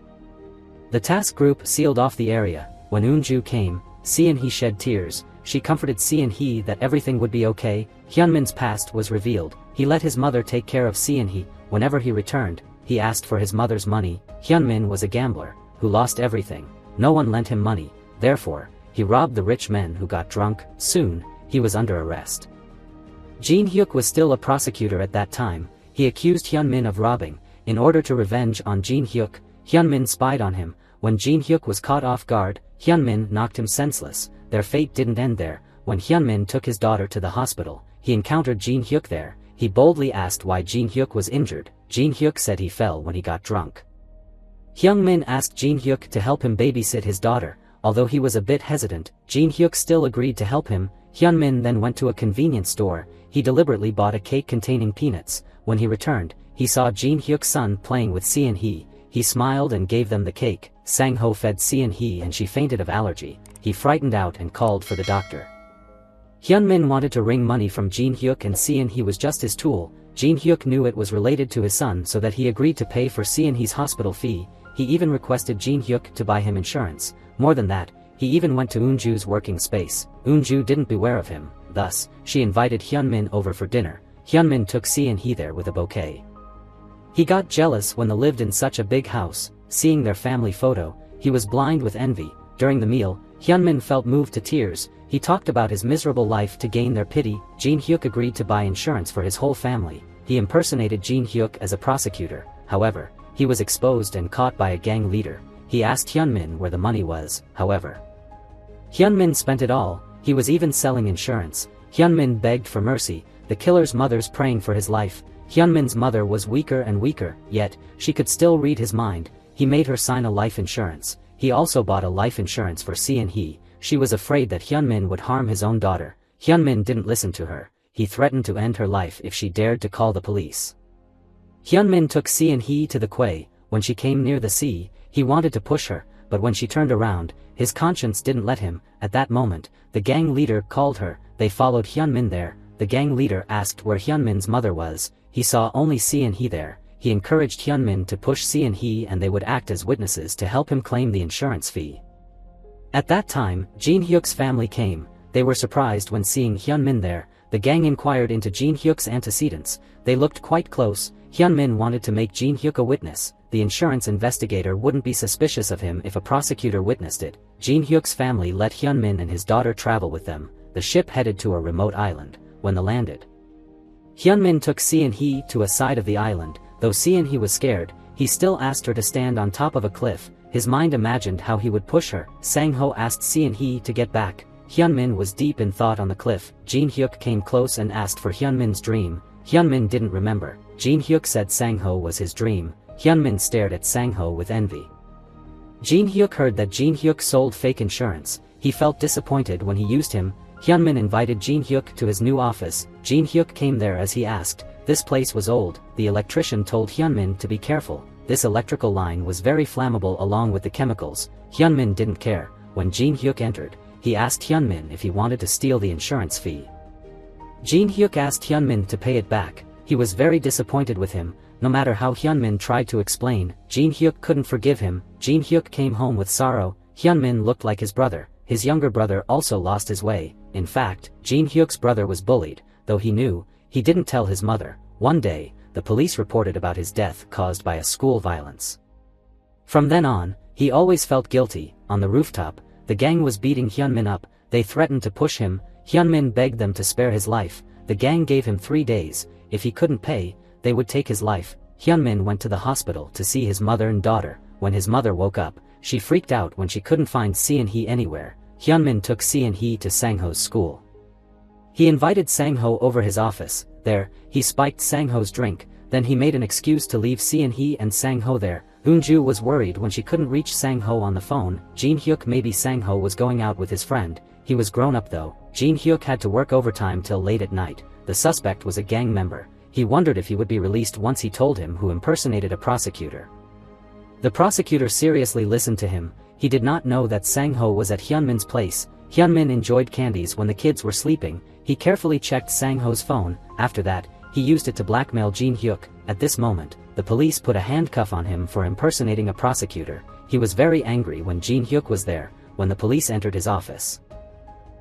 The task group sealed off the area. When Eun-ju came, Se-in-hee shed tears. She comforted Se-in-hee that everything would be okay. Hyunmin's past was revealed. He let his mother take care of Se-in-hee. Whenever he returned, he asked for his mother's money. Hyunmin was a gambler who lost everything. No one lent him money. Therefore, he robbed the rich men who got drunk. Soon, he was under arrest. Jin Hyuk was still a prosecutor at that time. He accused Hyunmin of robbing. In order to revenge on Jin Hyuk, Hyunmin spied on him. When Jin Hyuk was caught off guard, Hyunmin knocked him senseless. Their fate didn't end there. When Hyunmin took his daughter to the hospital, he encountered Jin Hyuk there. He boldly asked why Jin Hyuk was injured. Jin Hyuk said he fell when he got drunk. Hyunmin asked Jin Hyuk to help him babysit his daughter. Although he was a bit hesitant, Jin Hyuk still agreed to help him. Hyunmin then went to a convenience store. He deliberately bought a cake containing peanuts. When he returned, he saw Jin Hyuk's son playing with Se-in-hee. He smiled and gave them the cake. Sang-ho fed Se-in-hee and she fainted of allergy. He frightened out and called for the doctor. Hyunmin wanted to wring money from Jin Hyuk and Se-in-hee was just his tool. Jin Hyuk knew it was related to his son so that he agreed to pay for Se-in-hee's hospital fee. He even requested Jin Hyuk to buy him insurance. More than that, he even went to Eun-ju's working space. Eun-ju didn't beware of him. Thus, she invited Hyunmin over for dinner. Hyunmin took Se-in-hee there with a bouquet. He got jealous when they lived in such a big house. Seeing their family photo, he was blind with envy. During the meal, Hyunmin felt moved to tears. He talked about his miserable life to gain their pity. Jin Hyuk agreed to buy insurance for his whole family. He impersonated Jin Hyuk as a prosecutor. However, he was exposed and caught by a gang leader. He asked Hyunmin where the money was. However, Hyunmin spent it all. He was even selling insurance. Hyunmin begged for mercy. The killer's mother's praying for his life. Hyunmin's mother was weaker and weaker, yet, she could still read his mind. He made her sign a life insurance. He also bought a life insurance for Se-in-hee. She was afraid that Hyunmin would harm his own daughter. Hyunmin didn't listen to her. He threatened to end her life if she dared to call the police. Hyunmin took Se-in-hee to the quay. When she came near the sea, he wanted to push her, but when she turned around, his conscience didn't let him. At that moment, the gang leader called her. They followed Hyunmin there. The gang leader asked where Hyunmin's mother was. He saw only Se-in-hee there. He encouraged Hyunmin to push Se-in-hee and they would act as witnesses to help him claim the insurance fee. At that time, Jin Hyuk's family came. They were surprised when seeing Hyunmin there. The gang inquired into Jin Hyuk's antecedents. They looked quite close. Hyunmin wanted to make Jin Hyuk a witness. The insurance investigator wouldn't be suspicious of him if a prosecutor witnessed it. Jin Hyuk's family let Hyunmin and his daughter travel with them. The ship headed to a remote island. When they landed, Hyunmin took Se-in-hee to a side of the island. Though Se-in-hee was scared, he still asked her to stand on top of a cliff. His mind imagined how he would push her. Sang-ho asked Se-in-hee to get back. Hyunmin was deep in thought on the cliff. Jin Hyuk came close and asked for Hyunmin's dream. Hyunmin didn't remember. Jin Hyuk said Sang-ho was his dream. Hyunmin stared at Sang-ho with envy. Jin Hyuk heard that Jin Hyuk sold fake insurance. He felt disappointed when he used him. Hyunmin invited Jin Hyuk to his new office. Jin Hyuk came there as he asked. This place was old. The electrician told Hyunmin to be careful. This electrical line was very flammable along with the chemicals. Hyunmin didn't care. When Jin Hyuk entered, he asked Hyunmin if he wanted to steal the insurance fee. Jin Hyuk asked Hyunmin to pay it back. He was very disappointed with him. No matter how Hyunmin tried to explain, Jin Hyuk couldn't forgive him. Jin Hyuk came home with sorrow. Hyunmin looked like his brother. His younger brother also lost his way. In fact, Jin Hyuk's brother was bullied. Though he knew, he didn't tell his mother. One day, the police reported about his death caused by a school violence. From then on, he always felt guilty. On the rooftop, the gang was beating Hyunmin up. They threatened to push him. Hyunmin begged them to spare his life. The gang gave him 3 days. If he couldn't pay, they would take his life. Hyunmin went to the hospital to see his mother and daughter. When his mother woke up, she freaked out when she couldn't find Se-in-hee anywhere. Hyunmin took Se-in-hee to Sang-ho's school. He invited Sang-ho over his office. There, he spiked Sang-ho's drink. Then he made an excuse to leave Se-in-hee and Sang-ho there. Eunju was worried when she couldn't reach Sang-ho on the phone. Jin Hyuk maybe Sang-ho was going out with his friend. He was grown up though. Jin Hyuk had to work overtime till late at night. The suspect was a gang member. He wondered if he would be released once he told him who impersonated a prosecutor. The prosecutor seriously listened to him. He did not know that Sang-ho was at Hyunmin's place. Hyunmin enjoyed candies when the kids were sleeping. He carefully checked Sang-ho's phone. After that, he used it to blackmail Jin Hyuk. At this moment, the police put a handcuff on him for impersonating a prosecutor. He was very angry when Jin Hyuk was there. When the police entered his office,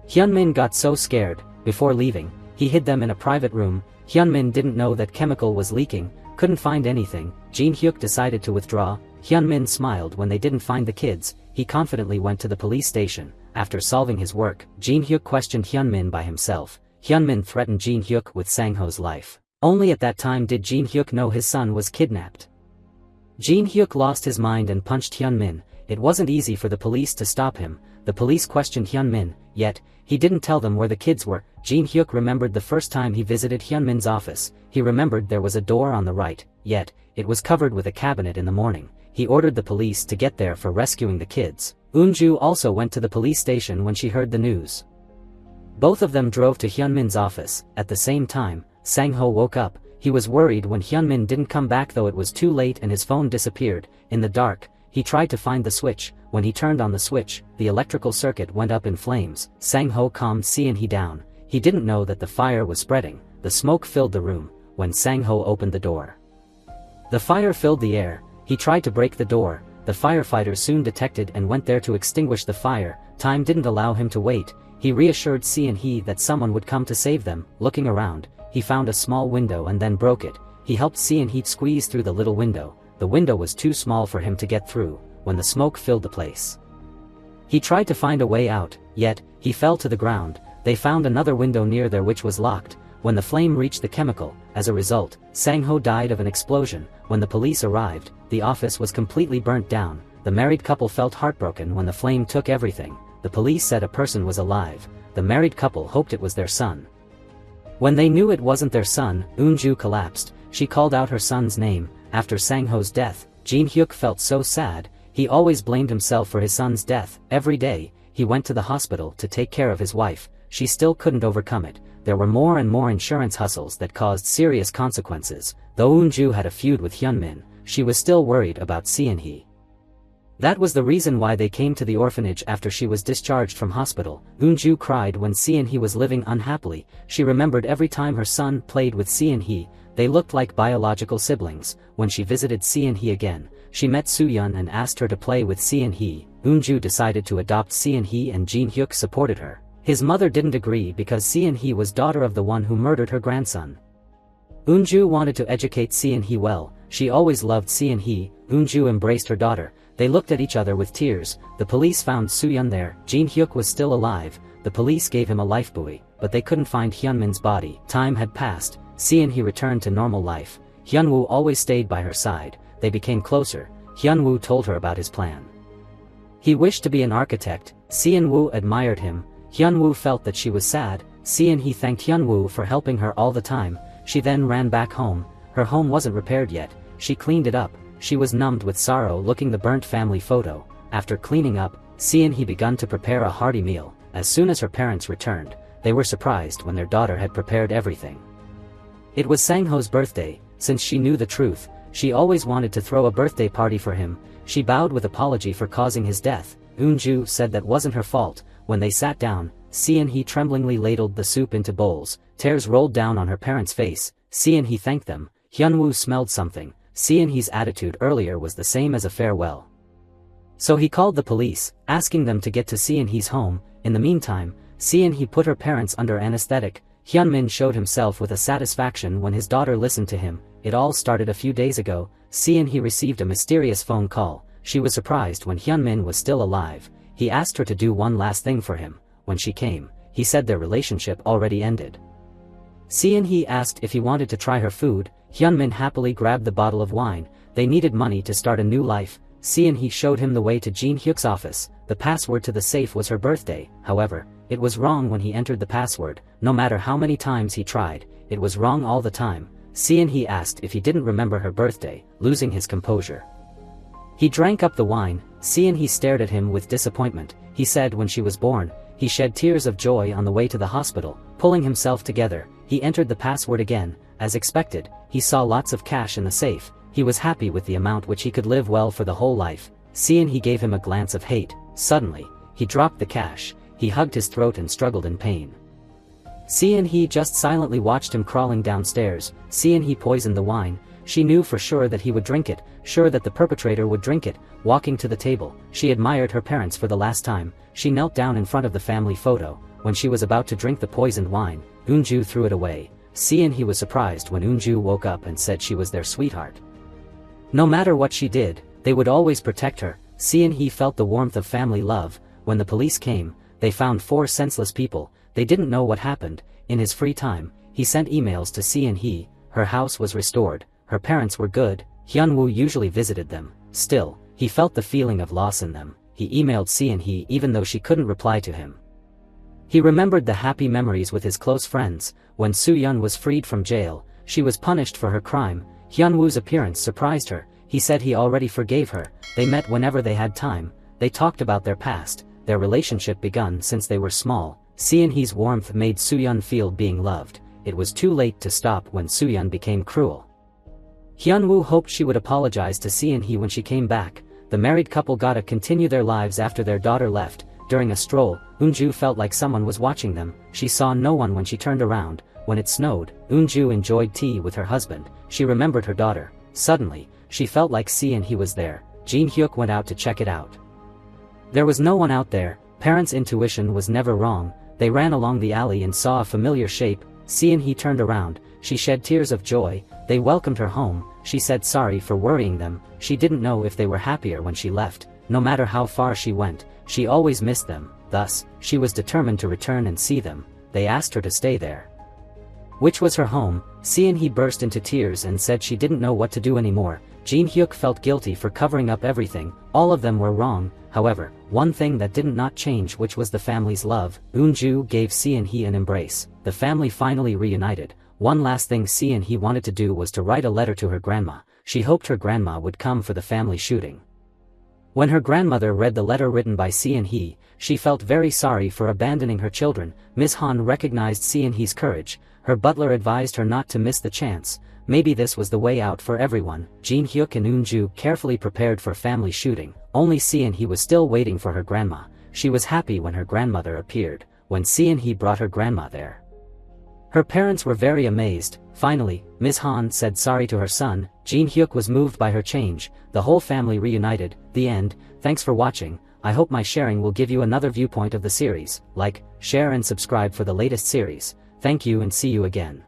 Hyunmin got so scared. Before leaving, he hid them in a private room. Hyunmin didn't know that chemical was leaking, couldn't find anything. Jin Hyuk decided to withdraw. Hyunmin smiled when they didn't find the kids. He confidently went to the police station. After solving his work, Jin Hyuk questioned Hyunmin by himself. Hyunmin threatened Jin Hyuk with Sang-ho's life. Only at that time did Jin Hyuk know his son was kidnapped. Jin Hyuk lost his mind and punched Hyunmin. It wasn't easy for the police to stop him. The police questioned Hyunmin, yet, he didn't tell them where the kids were. Jin Hyuk remembered the first time he visited Hyunmin's office. He remembered there was a door on the right, yet, it was covered with a cabinet in the morning. He ordered the police to get there for rescuing the kids. Eunju also went to the police station when she heard the news. Both of them drove to Hyunmin's office. At the same time, Sang-ho woke up. He was worried when Hyunmin didn't come back, though it was too late and his phone disappeared. In the dark, he tried to find the switch. When he turned on the switch, the electrical circuit went up in flames. Sang-ho calmed Se-in-hee down. He didn't know that the fire was spreading. The smoke filled the room. When Sang-ho opened the door, the fire filled the air. He tried to break the door. The firefighters soon detected and went there to extinguish the fire. Time didn't allow him to wait. He reassured Se-in-hee that someone would come to save them. Looking around, he found a small window and then broke it. He helped Se-in-hee squeeze through the little window. The window was too small for him to get through. When the smoke filled the place, he tried to find a way out, yet, he fell to the ground. They found another window near there which was locked. When the flame reached the chemical, as a result, Sang-ho died of an explosion. When the police arrived, the office was completely burnt down. The married couple felt heartbroken when the flame took everything. The police said a person was alive. The married couple hoped it was their son. When they knew it wasn't their son, Eunju collapsed. She called out her son's name. After Sang-ho's death, Jin Hyuk felt so sad. He always blamed himself for his son's death. Every day, he went to the hospital to take care of his wife. She still couldn't overcome it. There were more and more insurance hustles that caused serious consequences. Though Eunju had a feud with Hyunmin, she was still worried about Se-in-hee. That was the reason why they came to the orphanage after she was discharged from hospital. Eunju cried when Se-in-hee was living unhappily. She remembered every time her son played with Se-in-hee. They looked like biological siblings. When she visited Se-in-hee again, she met Soo-yeon and asked her to play with Se-in-hee. Eunju decided to adopt Se-in-hee and Jin Hyuk supported her. His mother didn't agree because Se-in-hee was daughter of the one who murdered her grandson. Eunju wanted to educate Se-in-hee well. She always loved Se-in-hee. Eunju embraced her daughter. They looked at each other with tears. The police found Soo-yeon there. Jin Hyuk was still alive. The police gave him a lifebuoy, but they couldn't find Hyunmin's body. Time had passed. Se-in-hee returned to normal life. Hyunwoo always stayed by her side. They became closer. Hyunwoo told her about his plan. He wished to be an architect. Se-in-woo admired him. Hyunwoo felt that she was sad. Se-in-hee thanked Hyunwoo for helping her all the time. She then ran back home. Her home wasn't repaired yet. She cleaned it up. She was numbed with sorrow looking the burnt family photo. After cleaning up, Se-in-hee begun to prepare a hearty meal. As soon as her parents returned, they were surprised when their daughter had prepared everything. It was Sang-ho's birthday. Since she knew the truth, she always wanted to throw a birthday party for him. She bowed with apology for causing his death. Eunju said that wasn't her fault. When they sat down, Se-in-hee tremblingly ladled the soup into bowls. Tears rolled down on her parents' face. Se-in-hee thanked them. Hyunwoo smelled something. Se-in-hee's attitude earlier was the same as a farewell. So he called the police, asking them to get to Se-in-hee's home. In the meantime, Se-in-hee put her parents under anesthetic. Hyunmin showed himself with a satisfaction when his daughter listened to him. It all started a few days ago. Se-in-hee received a mysterious phone call. She was surprised when Hyunmin was still alive. He asked her to do one last thing for him. When she came, he said their relationship already ended. Se-in-hee asked if he wanted to try her food. Hyunmin happily grabbed the bottle of wine. They needed money to start a new life. Se-in-hee showed him the way to Jin Hyuk's office. The password to the safe was her birthday. However, it was wrong when he entered the password. No matter how many times he tried, it was wrong all the time. Se-in-hee asked if he didn't remember her birthday, losing his composure. He drank up the wine. Se-in-hee stared at him with disappointment. He said when she was born, he shed tears of joy on the way to the hospital. Pulling himself together, he entered the password again. As expected, he saw lots of cash in the safe. He was happy with the amount which he could live well for the whole life. Se-in-hee gave him a glance of hate. Suddenly, he dropped the cash. He hugged his throat and struggled in pain. Se-in-hee just silently watched him crawling downstairs. Se-in-hee poisoned the wine. She knew for sure that he would drink it, sure that the perpetrator would drink it. Walking to the table, she admired her parents for the last time. She knelt down in front of the family photo. When she was about to drink the poisoned wine, Eunju threw it away. Se-in-hee was surprised when Eunju woke up and said she was their sweetheart. No matter what she did, they would always protect her. Se-in-hee felt the warmth of family love. When the police came, they found 4 senseless people. They didn't know what happened. In his free time, he sent emails to Se-in-hee. Her house was restored. Her parents were good. Hyunwoo usually visited them. Still, he felt the feeling of loss in them. He emailed Se-in-hee even though she couldn't reply to him. He remembered the happy memories with his close friends. When Soo-yeon was freed from jail, she was punished for her crime. Hyunwoo's appearance surprised her. He said he already forgave her. They met whenever they had time. They talked about their past. Their relationship begun since they were small. Se-in-hee's warmth made Soo-yeon feel being loved. It was too late to stop when Soo-yeon became cruel. Hyunwoo hoped she would apologize to Se-in-hee when she came back. The married couple gotta continue their lives after their daughter left. During a stroll, Eunju felt like someone was watching them. She saw no one when she turned around. When it snowed, Eunju enjoyed tea with her husband. She remembered her daughter. Suddenly, she felt like Se-in-hee was there. Jin Hyuk went out to check it out. There was no one out there. Parents' intuition was never wrong. They ran along the alley and saw a familiar shape. Se-in-hee turned around. She shed tears of joy. They welcomed her home. She said sorry for worrying them. She didn't know if they were happier when she left. No matter how far she went, she always missed them. Thus, she was determined to return and see them. They asked her to stay there, which was her home. Se-in-hee burst into tears and said she didn't know what to do anymore. Jin Hyuk felt guilty for covering up everything. All of them were wrong. However, one thing that didn't not change, which was the family's love. Eunju gave Se-in-hee an embrace. The family finally reunited. One last thing Se-in-hee wanted to do was to write a letter to her grandma. She hoped her grandma would come for the family shooting. When her grandmother read the letter written by Se-in-hee, she felt very sorry for abandoning her children. Ms. Han recognized Se-in-hee's courage. Her butler advised her not to miss the chance. Maybe this was the way out for everyone. Jin Hyuk and Eunju carefully prepared for family shooting. Only Se-in-hee was still waiting for her grandma. She was happy when her grandmother appeared. When Se-in-hee brought her grandma there, her parents were very amazed. Finally, Ms. Han said sorry to her son. Jin Hyuk was moved by her change. The whole family reunited. The end. Thanks for watching. I hope my sharing will give you another viewpoint of the series. Like, share and subscribe for the latest series. Thank you and see you again.